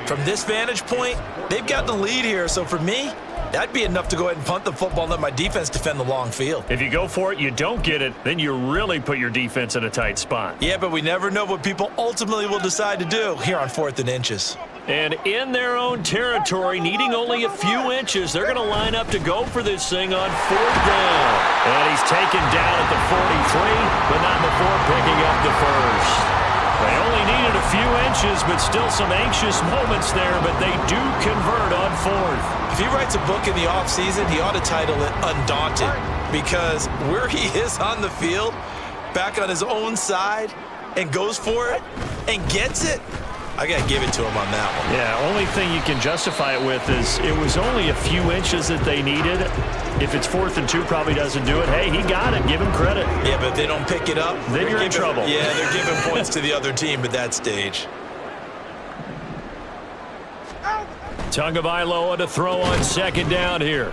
C: From this vantage point, they've got the lead here, so for me, that'd be enough to go ahead and punt the football and let my defense defend the long field.
B: If you go for it, you don't get it, then you really put your defense in a tight spot.
C: Yeah, but we never know what people ultimately will decide to do here on 4th and inches.
B: And in their own territory, needing only a few inches, they're going to line up to go for this thing on 4th down. And he's taken down at the 43, but not before picking up the first. They only needed a few inches, but still some anxious moments there, but they do convert on 4th.
C: If he writes a book in the offseason, he ought to title it Undaunted, because where he is on the field, back on his own side, and goes for it, and gets it, I got to give it to him on that one.
B: Yeah, only thing you can justify it with is it was only a few inches that they needed. If it's 4th and 2, probably doesn't do it. Hey, he got it. Give him credit.
C: Yeah, but if they don't pick it up,
B: then you're in trouble.
C: Yeah, they're giving points to the other team at that stage.
B: Tagovailoa to throw on second down here.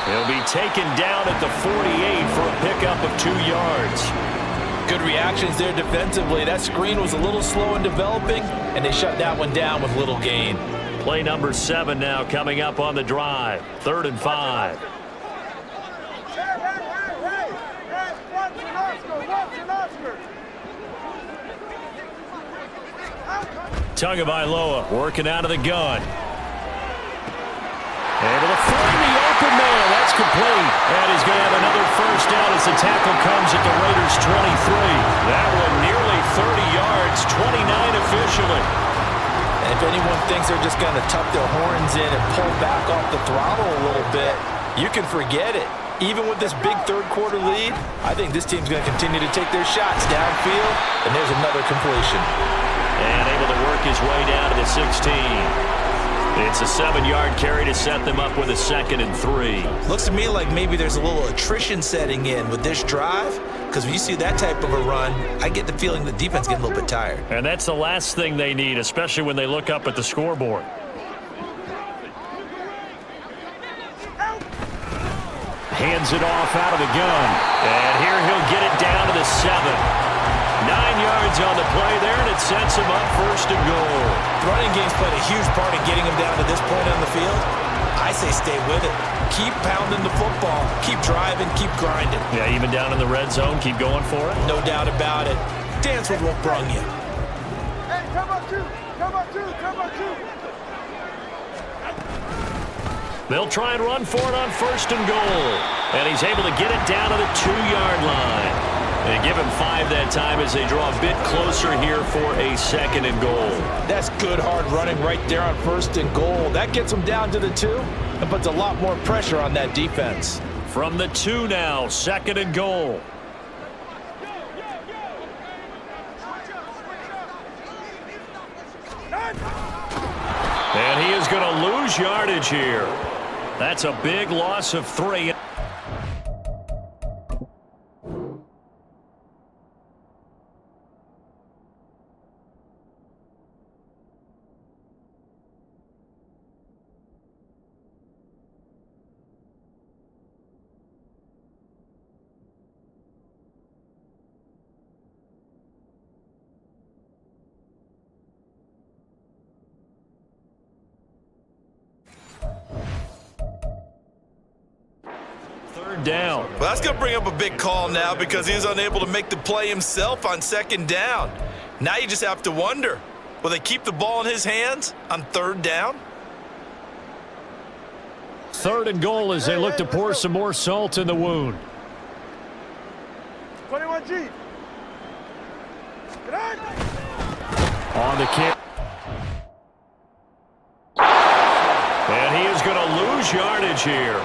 B: He'll be taken down at the 48 for a pickup of 2 yards.
C: Good reactions there defensively. That screen was a little slow in developing, and they shut that one down with little gain.
B: Play number 7 now coming up on the drive. 3rd and 5. Tagovailoa working out of the gun. Able to find the open man. That's complete. And he's going to have another first down as the tackle comes at the Raiders' 23. That one nearly 30 yards, 29 officially.
C: And if anyone thinks they're just going to tuck their horns in and pull back off the throttle a little bit, you can forget it. Even with this big third quarter lead, I think this team's going to continue to take their shots downfield, and there's another completion.
B: And able to work his way down to the 16. It's a 7-yard carry to set them up with a 2nd and 3.
C: Looks to me like maybe there's a little attrition setting in with this drive, because when you see that type of a run, I get the feeling the defense getting a little bit tired.
B: And that's the last thing they need, especially when they look up at the scoreboard. Hands it off out of the gun. And here he'll get it down to the 7. 9 yards on the play there, and it sets him up 1st and goal.
C: The running game's played a huge part in getting him down to this point on the field. I say stay with it. Keep pounding the football. Keep driving. Keep grinding.
B: Yeah, even down in the red zone, keep going for it.
C: No doubt about it. Dance with what brung you.
D: Hey, come on, 2. Come on, 2. Come on, 2.
B: They'll try and run for it on 1st and goal. And he's able to get it down to the 2-yard line. They give him 5 that time as they draw a bit closer here for a 2nd and goal.
C: That's good hard running right there on 1st and goal. That gets them down to the 2 and puts a lot more pressure on that defense.
B: From the 2 now, 2nd and goal. And he is going to lose yardage here. That's a big loss of 3. Down.
C: Well, that's going to bring up a big call now because he was unable to make the play himself on 2nd down. Now you just have to wonder, will they keep the ball in his hands on 3rd down?
E: 3rd and goal as they look to pour some more salt in the wound.
D: 21G.
E: On the kick.
B: And he is going to lose yardage here.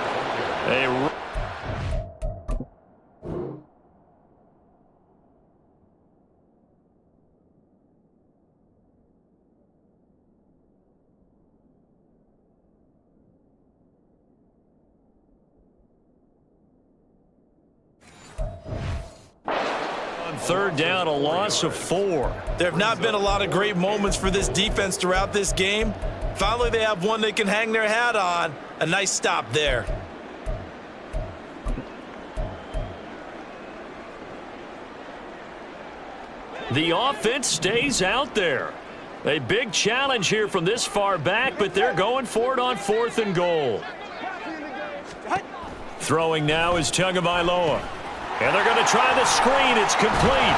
B: On 3rd down, a loss of 4.
C: There have not been a lot of great moments for this defense throughout this game. Finally, they have one they can hang their hat on. A nice stop there.
B: The offense stays out there. A big challenge here from this far back, but they're going for it on 4th and goal. Throwing now is Tagovailoa. And they're going to try the screen. It's complete.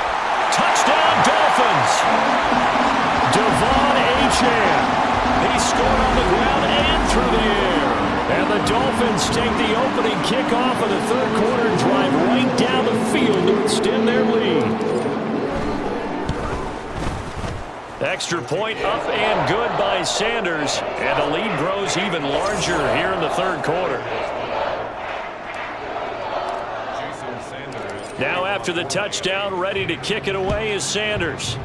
B: Touchdown, Dolphins. Devon Achane. He scored on the ground and through the air. And the Dolphins take the opening kickoff of the 3rd quarter and drive right down the field to extend their lead. Extra point up and good by Sanders. And the lead grows even larger here in the 3rd quarter. Now after the touchdown, ready to kick it away is Sanders.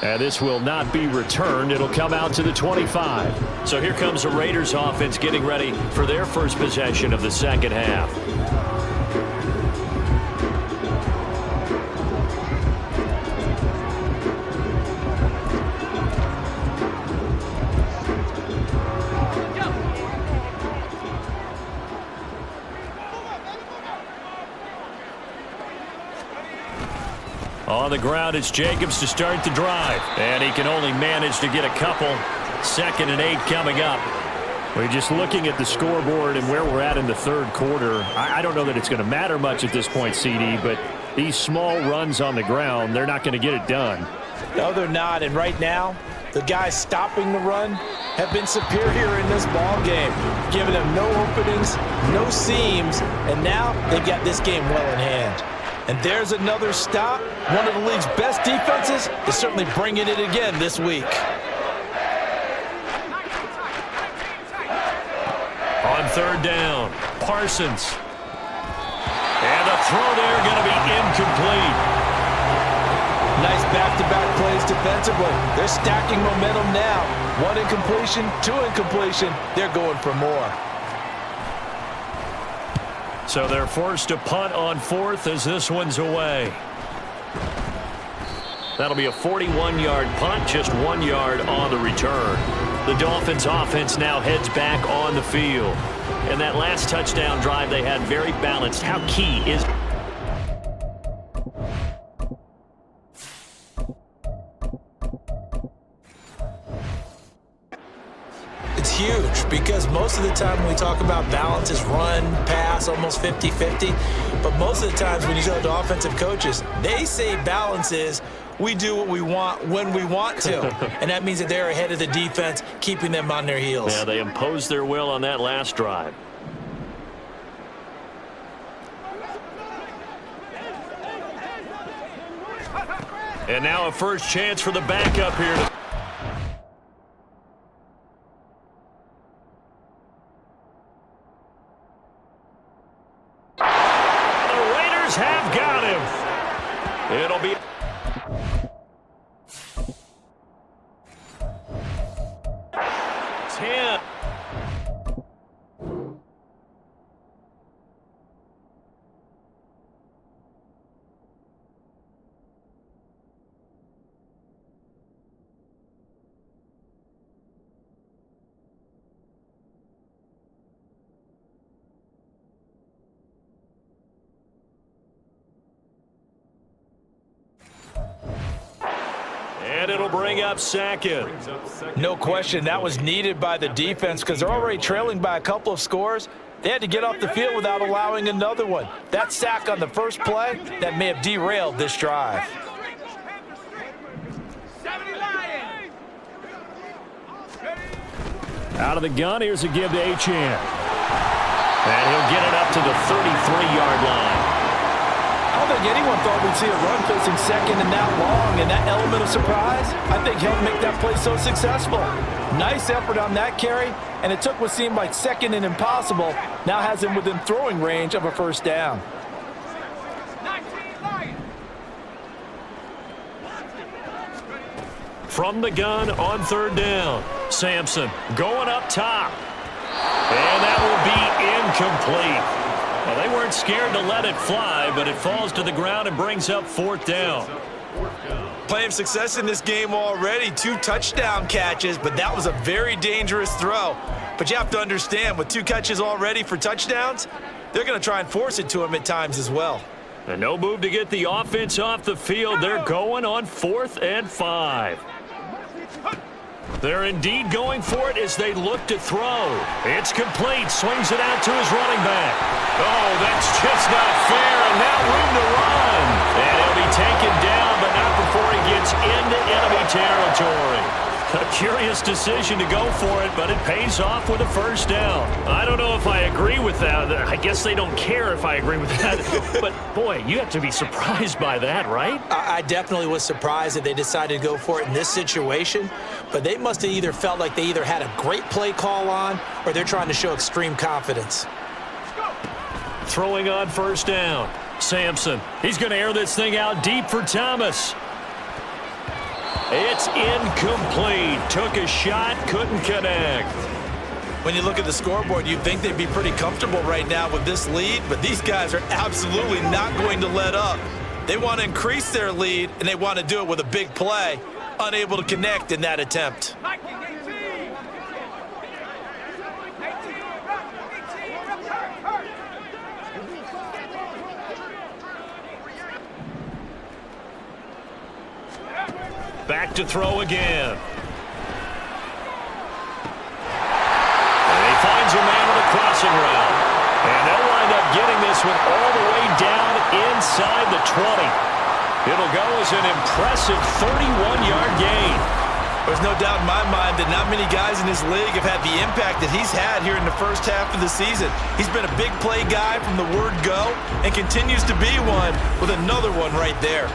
B: And this will not be returned. It'll come out to the 25. So here comes the Raiders offense getting ready for their first possession of the 2nd half. On the ground, it's Jacobs to start the drive. And he can only manage to get a couple. 2nd and 8 coming up. We're just looking at the scoreboard and where we're at in the 3rd quarter. I don't know that it's going to matter much at this point, CD, but these small runs on the ground, they're not going to get it done.
C: No, they're not. And right now, the guys stopping the run have been superior in this ball game, giving them no openings, no seams, and now they've got this game well in hand. And there's another stop. One of the league's best defenses is certainly bringing it again this week.
B: On 3rd down, Parsons. And the throw there going to be incomplete.
C: Nice back-to-back plays defensively. They're stacking momentum now. 1 incompletion, 2 incompletion. They're going for more.
B: So they're forced to punt on 4th as this one's away. That'll be a 41-yard punt, just 1 yard on the return. The Dolphins offense now heads back on the field. And that last touchdown drive they had very balanced. How key is...
C: It's huge because most of the time when we talk about balance is run, pass, almost 50-50. But most of the times when you talk to offensive coaches, they say balance is we do what we want when we want to. And that means that they're ahead of the defense, keeping them on their heels.
B: Yeah, they imposed their will on that last drive. And now a first chance for the backup here. The Raiders have got him. It'll be... And it'll bring up second.
C: No question, that was needed by the defense because they're already trailing by a couple of scores. They had to get off the field without allowing another one. That sack on the first play, that may have derailed this drive.
B: Out of the gun, here's a give to Achane. And he'll get it up to the 33-yard line.
C: I don't think anyone thought we'd see a run facing second and that long, and that element of surprise, I think, helped make that play so successful. Nice effort on that carry, and it took what seemed like second and impossible, now has him within throwing range of a first down.
B: From the gun on third down, Sampson going up top. And that will be incomplete. Well, they weren't scared to let it fly, but it falls to the ground and brings up fourth down.
C: Playing success in this game already, 2 touchdown catches, but that was a very dangerous throw. But you have to understand, with 2 catches already for touchdowns, they're going to try and force it to him at times as well.
B: And no move to get the offense off the field. They're going on 4th and 5. They're indeed going for it as they look to throw. It's complete. Swings it out to his running back. Oh, that's just not fair, and now room to run. And he'll be taken down, but not before he gets into enemy territory. A curious decision to go for it, but it pays off with a first down. I don't know if I agree with that. I guess they don't care if I agree with that. But, boy, you have to be surprised by that, right?
C: I definitely was surprised that they decided to go for it in this situation, but they must have either felt like they either had a great play call on or they're trying to show extreme confidence.
B: Throwing on first down. Sampson, he's going to air this thing out deep for Thomas. It's incomplete. Took a shot, couldn't connect.
C: When you look at the scoreboard, you'd think they'd be pretty comfortable right now with this lead, but these guys are absolutely not going to let up. They want to increase their lead, and they want to do it with a big play. Unable to connect in that attempt.
B: Back to throw again. And he finds a man with a crossing route. And they'll wind up getting this one all the way down inside the 20. It'll go as an impressive 31-yard gain.
C: There's no doubt in my mind that not many guys in this league have had the impact that he's had here in the first half of the season. He's been a big play guy from the word go and continues to be one with another one right there.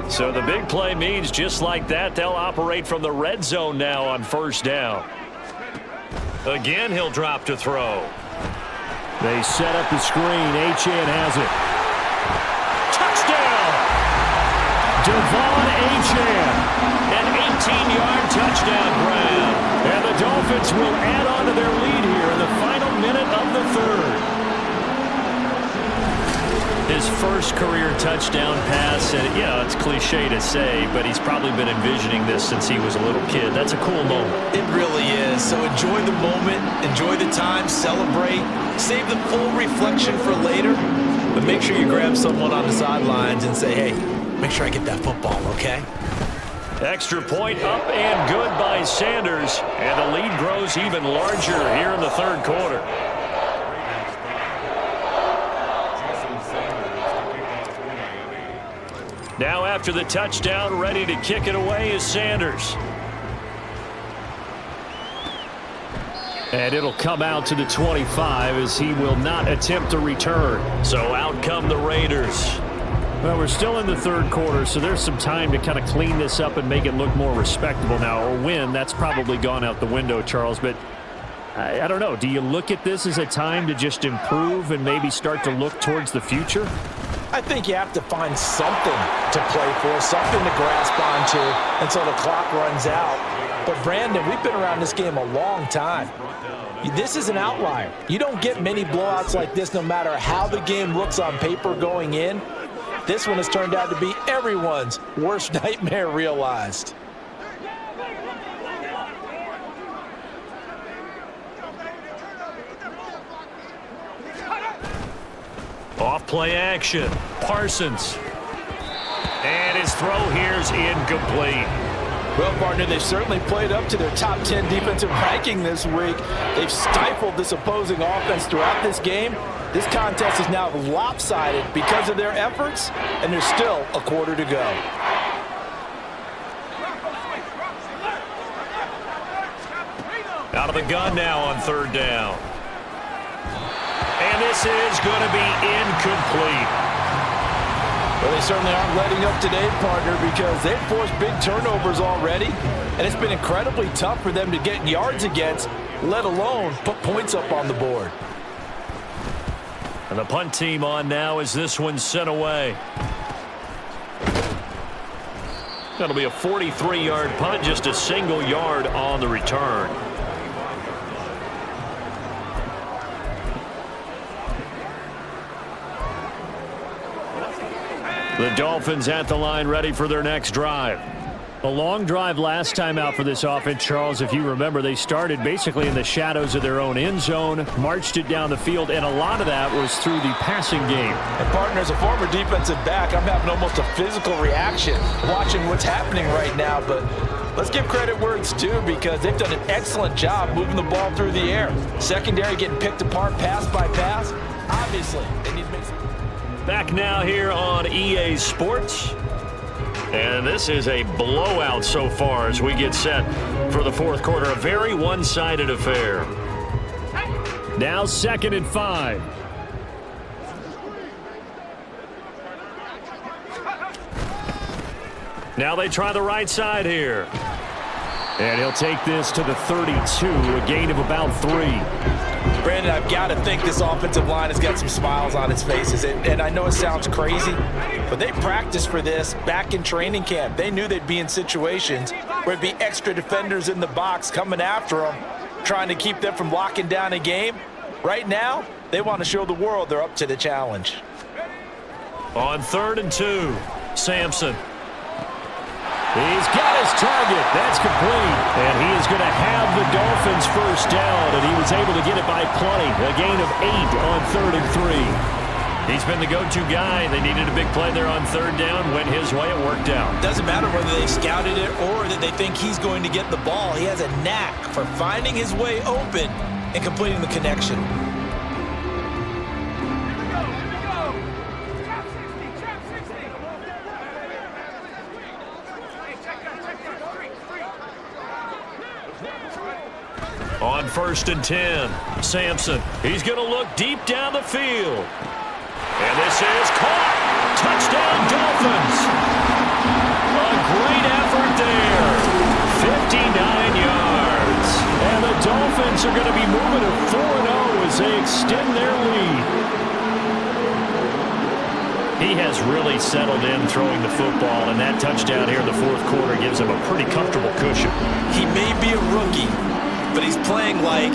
B: So the big play means just like that, they'll operate from the red zone now on first down. Again, he'll drop to throw.
E: They set up the screen. Achane has it.
B: Touchdown!
E: Devon Achane.
B: An 18-yard touchdown grab.
E: And the Dolphins will add on to their lead here in the final minute of the third.
B: His first career touchdown pass, and it's cliche to say, but he's probably been envisioning this since he was a little kid. That's a cool moment.
C: It really is. So enjoy the moment, enjoy the time, celebrate, save the full reflection for later, but make sure you grab someone on the sidelines and say, hey, make sure I get that football, okay?
B: Extra point up and good by Sanders, and the lead grows even larger here in the third quarter. Now after the touchdown, ready to kick it away is Sanders.
E: And it'll come out to the 25 as he will not attempt to return.
B: So out come the Raiders.
E: Well, we're still in the third quarter, so there's some time to kind of clean this up and make it look more respectable now. Or win, that's probably gone out the window, Charles. But I don't know. Do you look at this as a time to just improve and maybe start to look towards the future?
C: I think you have to find something to play for, something to grasp onto until the clock runs out. But, Brandon, we've been around this game a long time. This is an outlier. You don't get many blowouts like this no matter how the game looks on paper going in. This one has turned out to be everyone's worst nightmare realized.
B: Off play action. Parsons. And his throw here's incomplete.
C: Well, partner, they've certainly played up to their top 10 defensive ranking this week. They've stifled this opposing offense throughout this game. This contest is now lopsided because of their efforts, and there's still a quarter to go.
B: Out of the gun now on third down. And this is going to be incomplete.
C: Well, they certainly aren't letting up today, partner, because they've forced big turnovers already, and it's been incredibly tough for them to get yards against, let alone put points up on the board.
B: And the punt team on now as this one's sent away. That'll be a 43-yard punt, just a single yard on the return. The Dolphins at the line ready for their next drive. A long drive last time out for this offense, Charles. If you remember, they started basically in the shadows of their own end zone, marched it down the field, and a lot of that was through the passing game.
C: And, partner, as a former defensive back, I'm having almost a physical reaction watching what's happening right now. But let's give credit where it's due because they've done an excellent job moving the ball through the air. Secondary getting picked apart pass by pass. Obviously, they need to make some...
B: Back now here on EA Sports. And this is a blowout so far as we get set for the fourth quarter. A very one-sided affair.
E: Now 2nd and 5.
B: Now they try the right side here.
E: And he'll take this to the 32, a gain of about 3.
C: Brandon, I've got to think this offensive line has got some smiles on its faces. And I know it sounds crazy, but they practiced for this back in training camp. They knew they'd be in situations where it'd be extra defenders in the box coming after them, trying to keep them from locking down a game. Right now, they want to show the world they're up to the challenge.
B: On 3rd and 2, Sampson.
E: He's got his target. That's complete. And he is going to have the Dolphins first down, and he was able to get it by plenty. A gain of 8 on 3rd and 3.
B: He's been the go-to guy. They needed a big play there on 3rd down. Went his way. It worked out.
C: Doesn't matter whether they scouted it or that they think he's going to get the ball. He has a knack for finding his way open and completing the connection.
B: On 1st and 10, Sampson. He's going to look deep down the field. And this is caught. Touchdown, Dolphins. great effort there. 59 yards. And the Dolphins are going to be moving to 4-0 as they extend their lead. He has really settled in throwing the football, and that touchdown here in the fourth quarter gives him a pretty comfortable cushion.
C: He may be a rookie, but he's playing like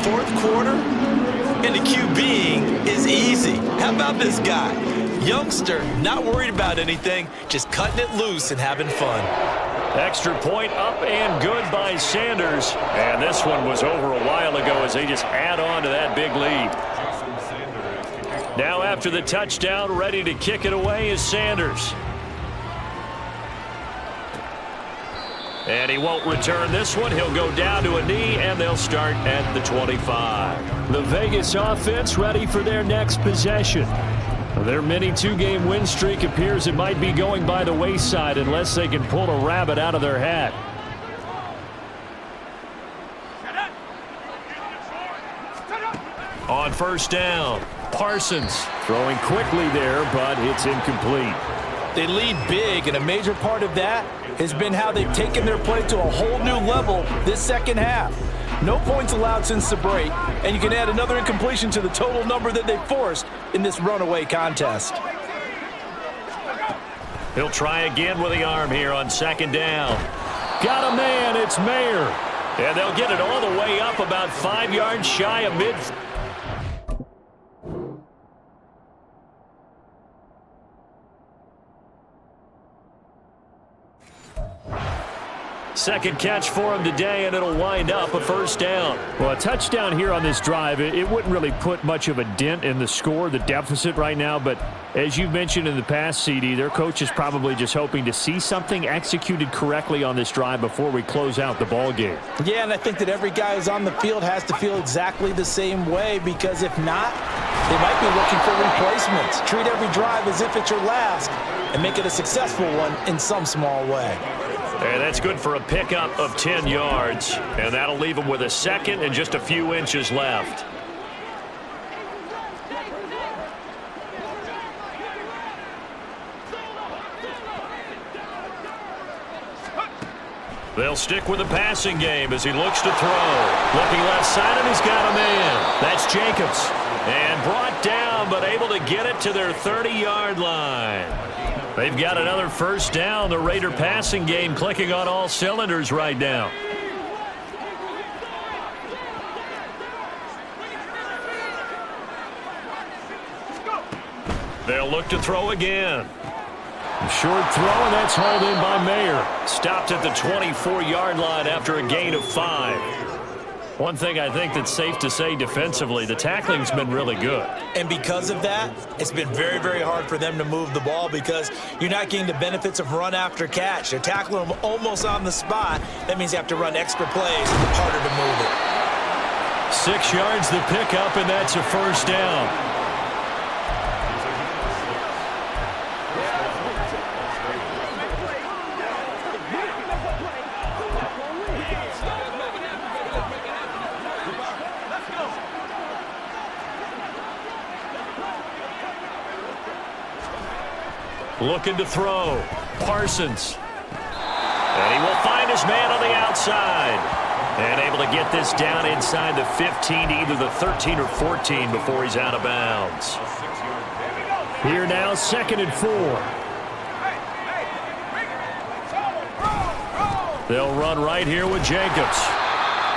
C: fourth quarter, and the QBing is easy. How about this guy? Youngster, not worried about anything, just cutting it loose and having fun.
B: Extra point up and good by Sanders. And this one was over a while ago as they just add on to that big lead. Now after the touchdown, ready to kick it away is Sanders. And he won't return this one. He'll go down to a knee, and they'll start at the 25. The Vegas offense ready for their next possession. Their mini two-game win streak appears it might be going by the wayside unless they can pull a rabbit out of their hat. On first down, Parsons throwing quickly there, but it's incomplete.
C: They lead big, and a major part of that has been how they've taken their play to a whole new level this second half. No points allowed since the break, and you can add another incompletion to the total number that they forced in this runaway contest.
B: He'll try again with the arm here on second down. Got a man, it's Mayer. And they'll get it all the way up about 5 yards shy of mid. Second catch for him today, and it'll wind up a first down.
E: Well, a touchdown here on this drive, it wouldn't really put much of a dent in the score, the deficit right now, but as you've mentioned in the past, CD, their coach is probably just hoping to see something executed correctly on this drive before we close out the ball game.
C: Yeah, and I think that every guy who's on the field has to feel exactly the same way, because if not, they might be looking for replacements. Treat every drive as if it's your last and make it a successful one in some small way.
B: And that's good for a pickup of 10 yards. And that'll leave him with a second and just a few inches left. They'll stick with the passing game as he looks to throw. Looking left side, and he's got a man. That's Jacobs. And brought down, but able to get it to their 30-yard line. They've got another first down. The Raider passing game clicking on all cylinders right now. They'll look to throw again. Short throw, and that's hauled in by Mayer. Stopped at the 24-yard line after a gain of 5. One thing I think that's safe to say defensively, the tackling's been really good.
C: And because of that, it's been very, very hard for them to move the ball because you're not getting the benefits of run after catch. They're tackling them almost on the spot. That means you have to run extra plays, harder to move it.
B: 6 yards the pickup, and that's a first down. Looking to throw. Parsons. And he will find his man on the outside. And able to get this down inside the 15, either the 13 or 14 before he's out of bounds. Here now, 2nd and 4. They'll run right here with Jacobs.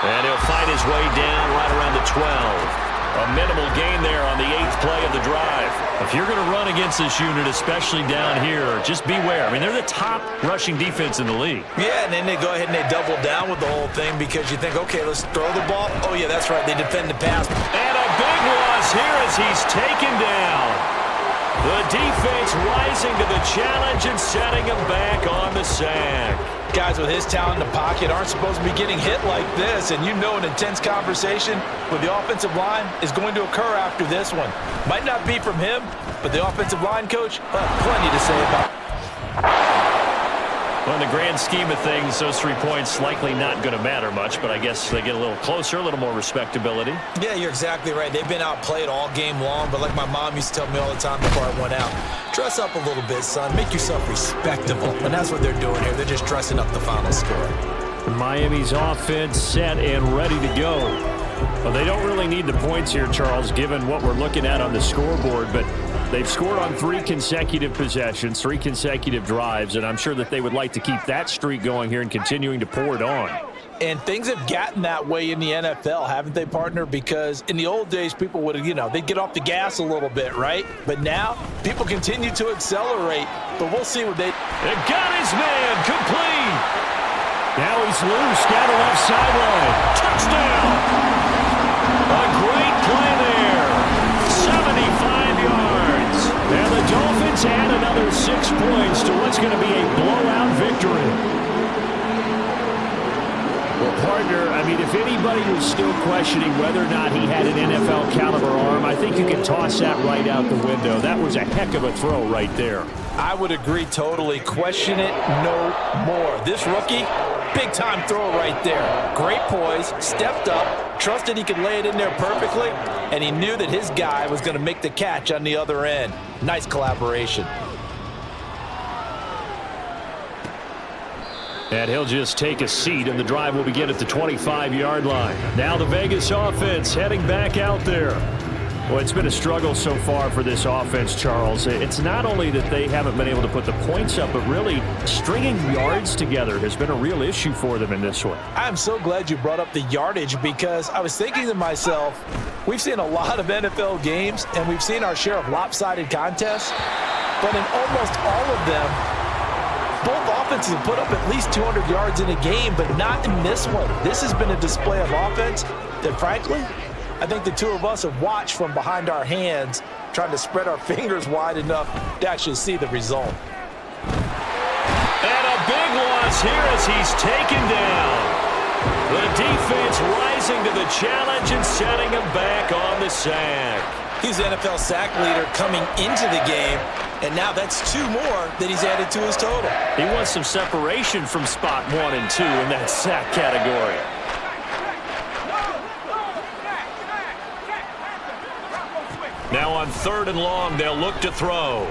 B: And he'll find his way down right around the 12. A minimal gain there on the 8th play of the drive. If you're going to run against this unit, especially down here, just beware. I mean, they're the top rushing defense in the league. Yeah, and then they go ahead and they double down with the whole thing because you think, okay, let's throw the ball. Oh, yeah, that's right. They defend the pass. And a big loss here as he's taken down. The defense rising to the challenge and setting him back on the sack. Guys with his talent in the pocket aren't supposed to be getting hit like this, and you know an intense conversation with the offensive line is going to occur after this one. Might not be from him, but the offensive line coach, plenty to say about it.
E: Well, in the grand scheme of things, those 3 points likely not going to matter much, but I guess they get a little closer, a little more respectability.
C: Yeah, you're exactly right. They've been outplayed all game long, but like my mom used to tell me all the time before I went out, dress up a little bit, son. Make yourself respectable. And that's what they're doing here. They're just dressing up the final score.
E: Miami's offense set and ready to go. Well, they don't really need the points here, Charles, given what we're looking at on the scoreboard, but they've scored on 3 consecutive possessions, 3 consecutive drives, and I'm sure that they would like to keep that streak going here and continuing to pour it on.
C: And things have gotten that way in the NFL, haven't they, partner? Because in the old days, people would, they'd get off the gas a little bit, right? But now, people continue to accelerate, but we'll see what they...
E: They got his man complete. Now he's loose down the left sideline. Touchdown. A great play there. 75 yards. And the Dolphins add another 6 points to what's going to be a blowout victory. Well, partner, I mean, if anybody was still questioning whether or not he had an NFL caliber arm, I think you can toss that right out the window. That was a heck of a throw right there.
C: I would agree totally. Question it no more. This rookie, big-time throw right there. Great poise, stepped up, trusted he could lay it in there perfectly, and he knew that his guy was going to make the catch on the other end. Nice collaboration.
E: And he'll just take a seat, and the drive will begin at the 25-yard line. Now the Vegas offense heading back out there. Well, it's been a struggle so far for this offense, Charles. It's not only that they haven't been able to put the points up, but really stringing yards together has been a real issue for them in this one.
C: I'm so glad you brought up the yardage because I was thinking to myself, we've seen a lot of NFL games, and we've seen our share of lopsided contests, but in almost all of them, both offenses have put up at least 200 yards in a game, but not in this one. This has been a display of offense that, frankly, I think the two of us have watched from behind our hands, trying to spread our fingers wide enough to actually see the result.
B: And a big loss here as he's taken down. The defense rising to the challenge and setting him back on the sack.
C: He's the NFL sack leader coming into the game, and now that's 2 more that he's added to his total.
B: He wants some separation from spot 1 and 2 in that sack category. Now on 3rd and long, they'll look to throw.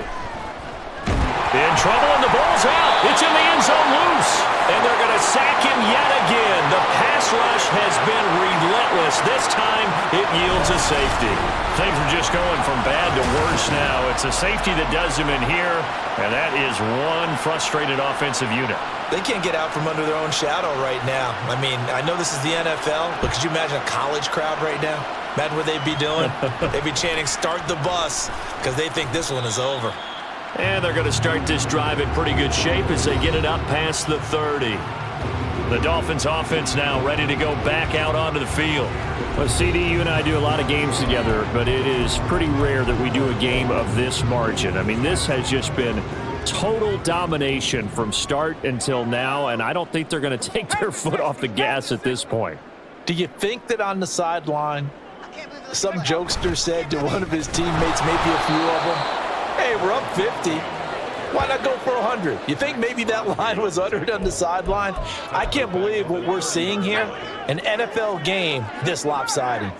B: In trouble, and the ball's out. It's in the end zone loose. And they're going to sack him yet again. The pass rush has been relentless. This time, it yields a safety.
E: Things are just going from bad to worse now. It's a safety that does him in here, and that is one frustrated offensive unit.
C: They can't get out from under their own shadow right now. I mean, I know this is the NFL, but could you imagine a college crowd right now? Imagine what they'd be doing. They'd be chanting, "Start the bus," because they think this one is over.
B: And they're going to start this drive in pretty good shape as they get it up past the 30. The Dolphins offense now ready to go back out onto the field.
E: Well, CD, you and I do a lot of games together, but it is pretty rare that we do a game of this margin. I mean, this has just been total domination from start until now, and I don't think they're going to take their foot off the gas at this point.
C: Do you think that on the sideline, some jokester said to one of his teammates, maybe a few of them, "Hey, we're up 50. Why not go for 100? You think maybe that line was uttered on the sideline? I can't believe what we're seeing here. An NFL game this lopsided.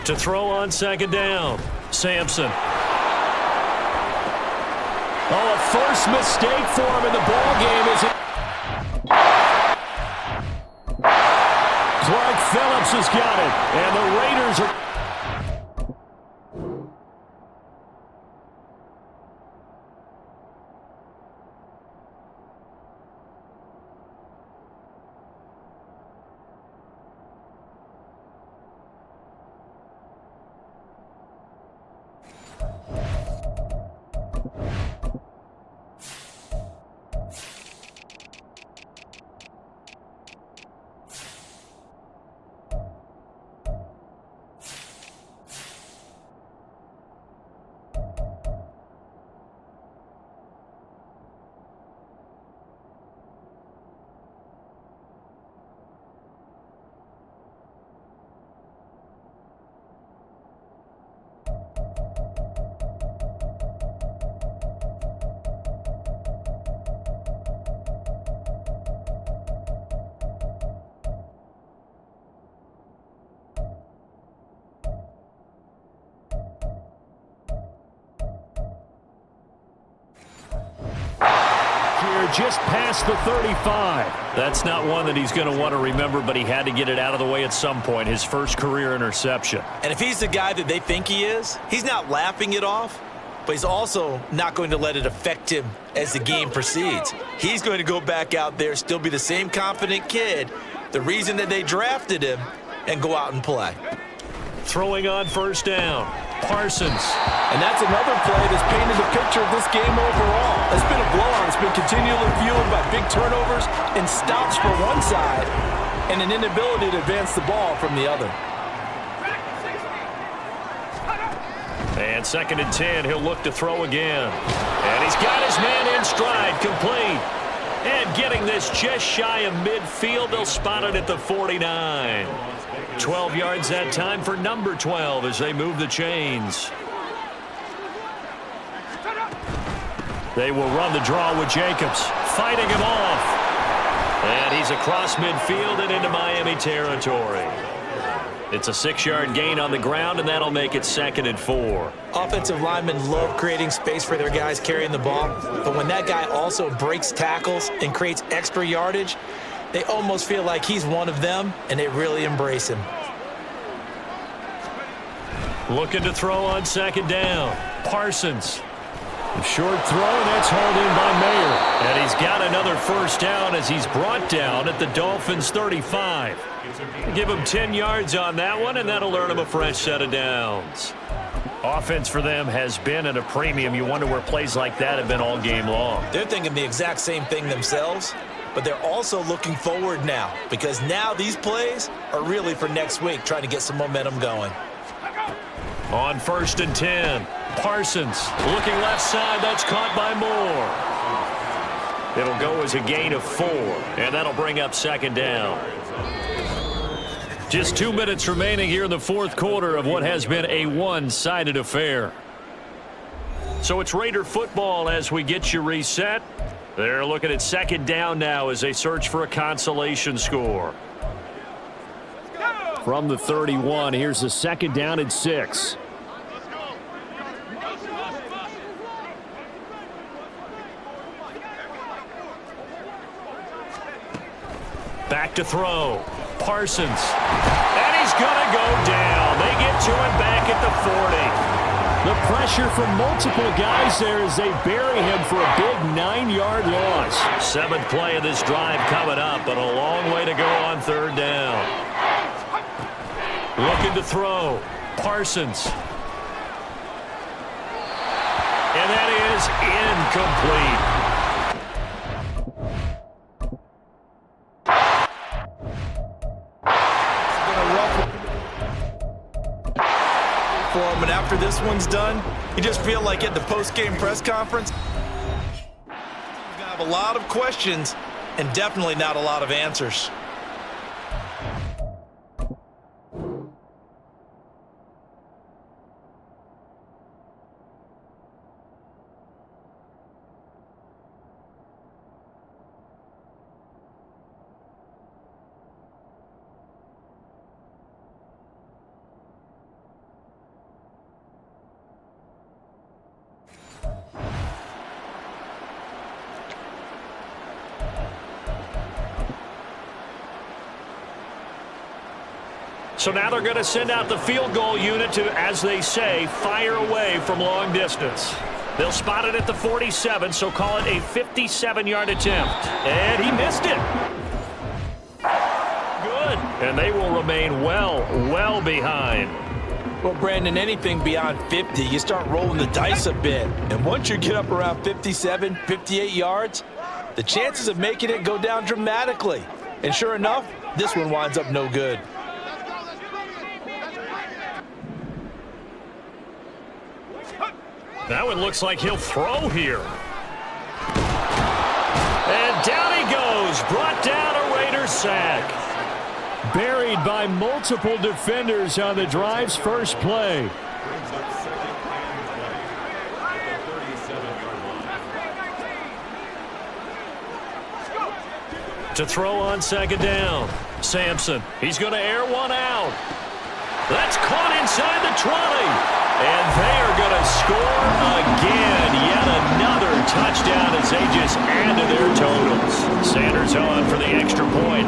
B: To throw on 2nd down, Sampson.
E: Oh, a first mistake for him in the ball game is it. Clark Phillips has got it, and the Raiders are... there just past the 35.
B: That's not one that he's going to want to remember, but he had to get it out of the way at some point, his first career interception.
C: And if he's the guy that they think he is, he's not laughing it off, but he's also not going to let it affect him as the game proceeds. He's going to go back out there, still be the same confident kid, the reason that they drafted him, and go out and play.
B: Throwing on first down, Parsons.
H: And that's another play that's painted a picture of this game overall. It's been a blowout. It's been continually fueled by big turnovers and stops for one side and an inability to advance the ball from the other.
B: And 2nd and 10, he'll look to throw again. And he's got his man in stride, complete. And getting this just shy of midfield, they'll spot it at the 49. 12 yards that time for number 12 as they move the chains. They will run the draw with Jacobs, fighting him off. And he's across midfield and into Miami territory. It's a 6-yard gain on the ground, and that'll make it 2nd and 4.
C: Offensive linemen love creating space for their guys carrying the ball, but when that guy also breaks tackles and creates extra yardage, they almost feel like he's one of them, and they really embrace him.
B: Looking to throw on 2nd down. Parsons. A short throw, and that's hauled in by Mayer. And he's got another first down as he's brought down at the Dolphins' 35. Give him 10 yards on that one, and that'll earn him a fresh set of downs. Offense for them has been at a premium. You wonder where plays like that have been all game long.
C: They're thinking the exact same thing themselves, but they're also looking forward now because now these plays are really for next week, trying to get some momentum going.
B: On 1st and 10, Parsons looking left side. That's caught by Moore. It'll go as a gain of 4, and that'll bring up 2nd down. Just 2 minutes remaining here in the 4th quarter of what has been a one-sided affair. So it's Raider football as we get you reset. They're looking at 2nd down now as they search for a consolation score.
E: From the 31, here's the 2nd down and 6.
B: Back to throw. Parsons. And he's going to go down. They get to him back at the 40.
E: The pressure from multiple guys there as they bury him for a big 9-yard loss.
B: 7th play of this drive coming up, but a long way to go on 3rd down. Looking to throw. Parsons. And that is incomplete.
C: For him, and after this one's done, you just feel like at the post-game press conference, you're going to have a lot of questions and definitely not a lot of answers.
B: So now they're going to send out the field goal unit to, as they say, fire away from long distance. They'll spot it at the 47, so call it a 57-yard attempt. And he missed it. Good. And they will remain well behind.
C: Well, Brandon, anything beyond 50, you start rolling the dice a bit. And once you get up around 57, 58 yards, the chances of making it go down dramatically. And sure enough, this one winds up no good.
B: That one looks like he'll throw here. And down he goes. Brought down a Raider sack.
E: Buried by multiple defenders on the drive's first play.
B: To throw on 2nd down. Sampson. He's going to air one out. That's caught inside the 20. And they are going to score again. Yet another touchdown as they just add to their totals. Sanders on for the extra point.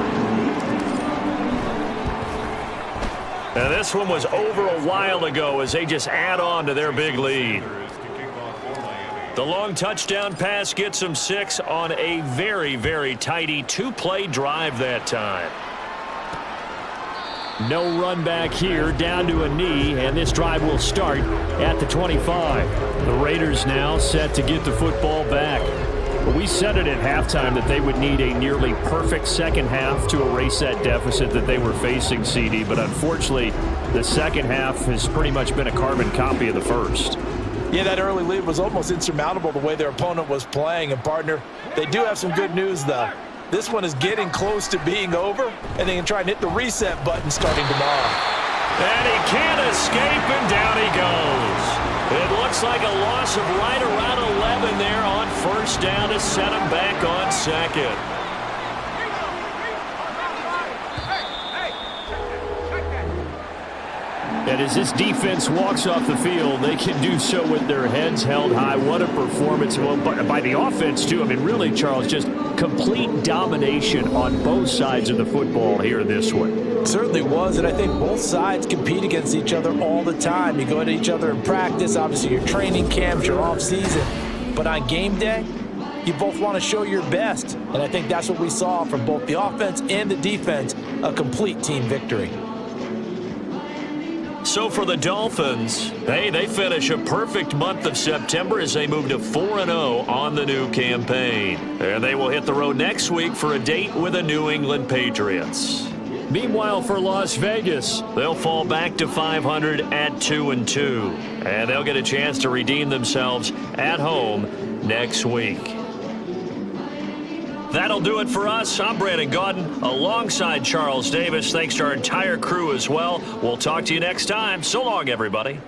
B: Now this one was over a while ago as they just add on to their big lead. The long touchdown pass gets them 6 on a very, very tidy 2-play drive that time.
E: No run back here, down to a knee, and this drive will start at the 25. The Raiders now set to get the football back. We said it at halftime that they would need a nearly perfect second half to erase that deficit that they were facing, CD, but unfortunately, the second half has pretty much been a carbon copy of the first.
C: Yeah, that early lead was almost insurmountable the way their opponent was playing. And, partner, they do have some good news, though. This one is getting close to being over, and they can try and hit the reset button starting tomorrow.
B: And he can't escape, and down he goes. It looks like a loss of right around 11 there on first down to set him back on second.
E: And as this defense walks off the field, they can do so with their heads held high. What a performance by the offense, too. I mean, really, Charles, just complete domination on both sides of the football here in this one.
C: Certainly was, and I think both sides compete against each other all the time. You go at each other in practice, obviously your training camps, your off season. But on game day, you both want to show your best. And I think that's what we saw from both the offense and the defense, a complete team victory.
B: So for the Dolphins, hey, they finish a perfect month of September as they move to 4-0 on the new campaign. And they will hit the road next week for a date with the New England Patriots.
E: Meanwhile, for Las Vegas,
B: they'll fall back to 500 at 2-2. And they'll get a chance to redeem themselves at home next week. That'll do it for us. I'm Brandon Gaudin alongside Charles Davis. Thanks to our entire crew as well. We'll talk to you next time. So long, everybody.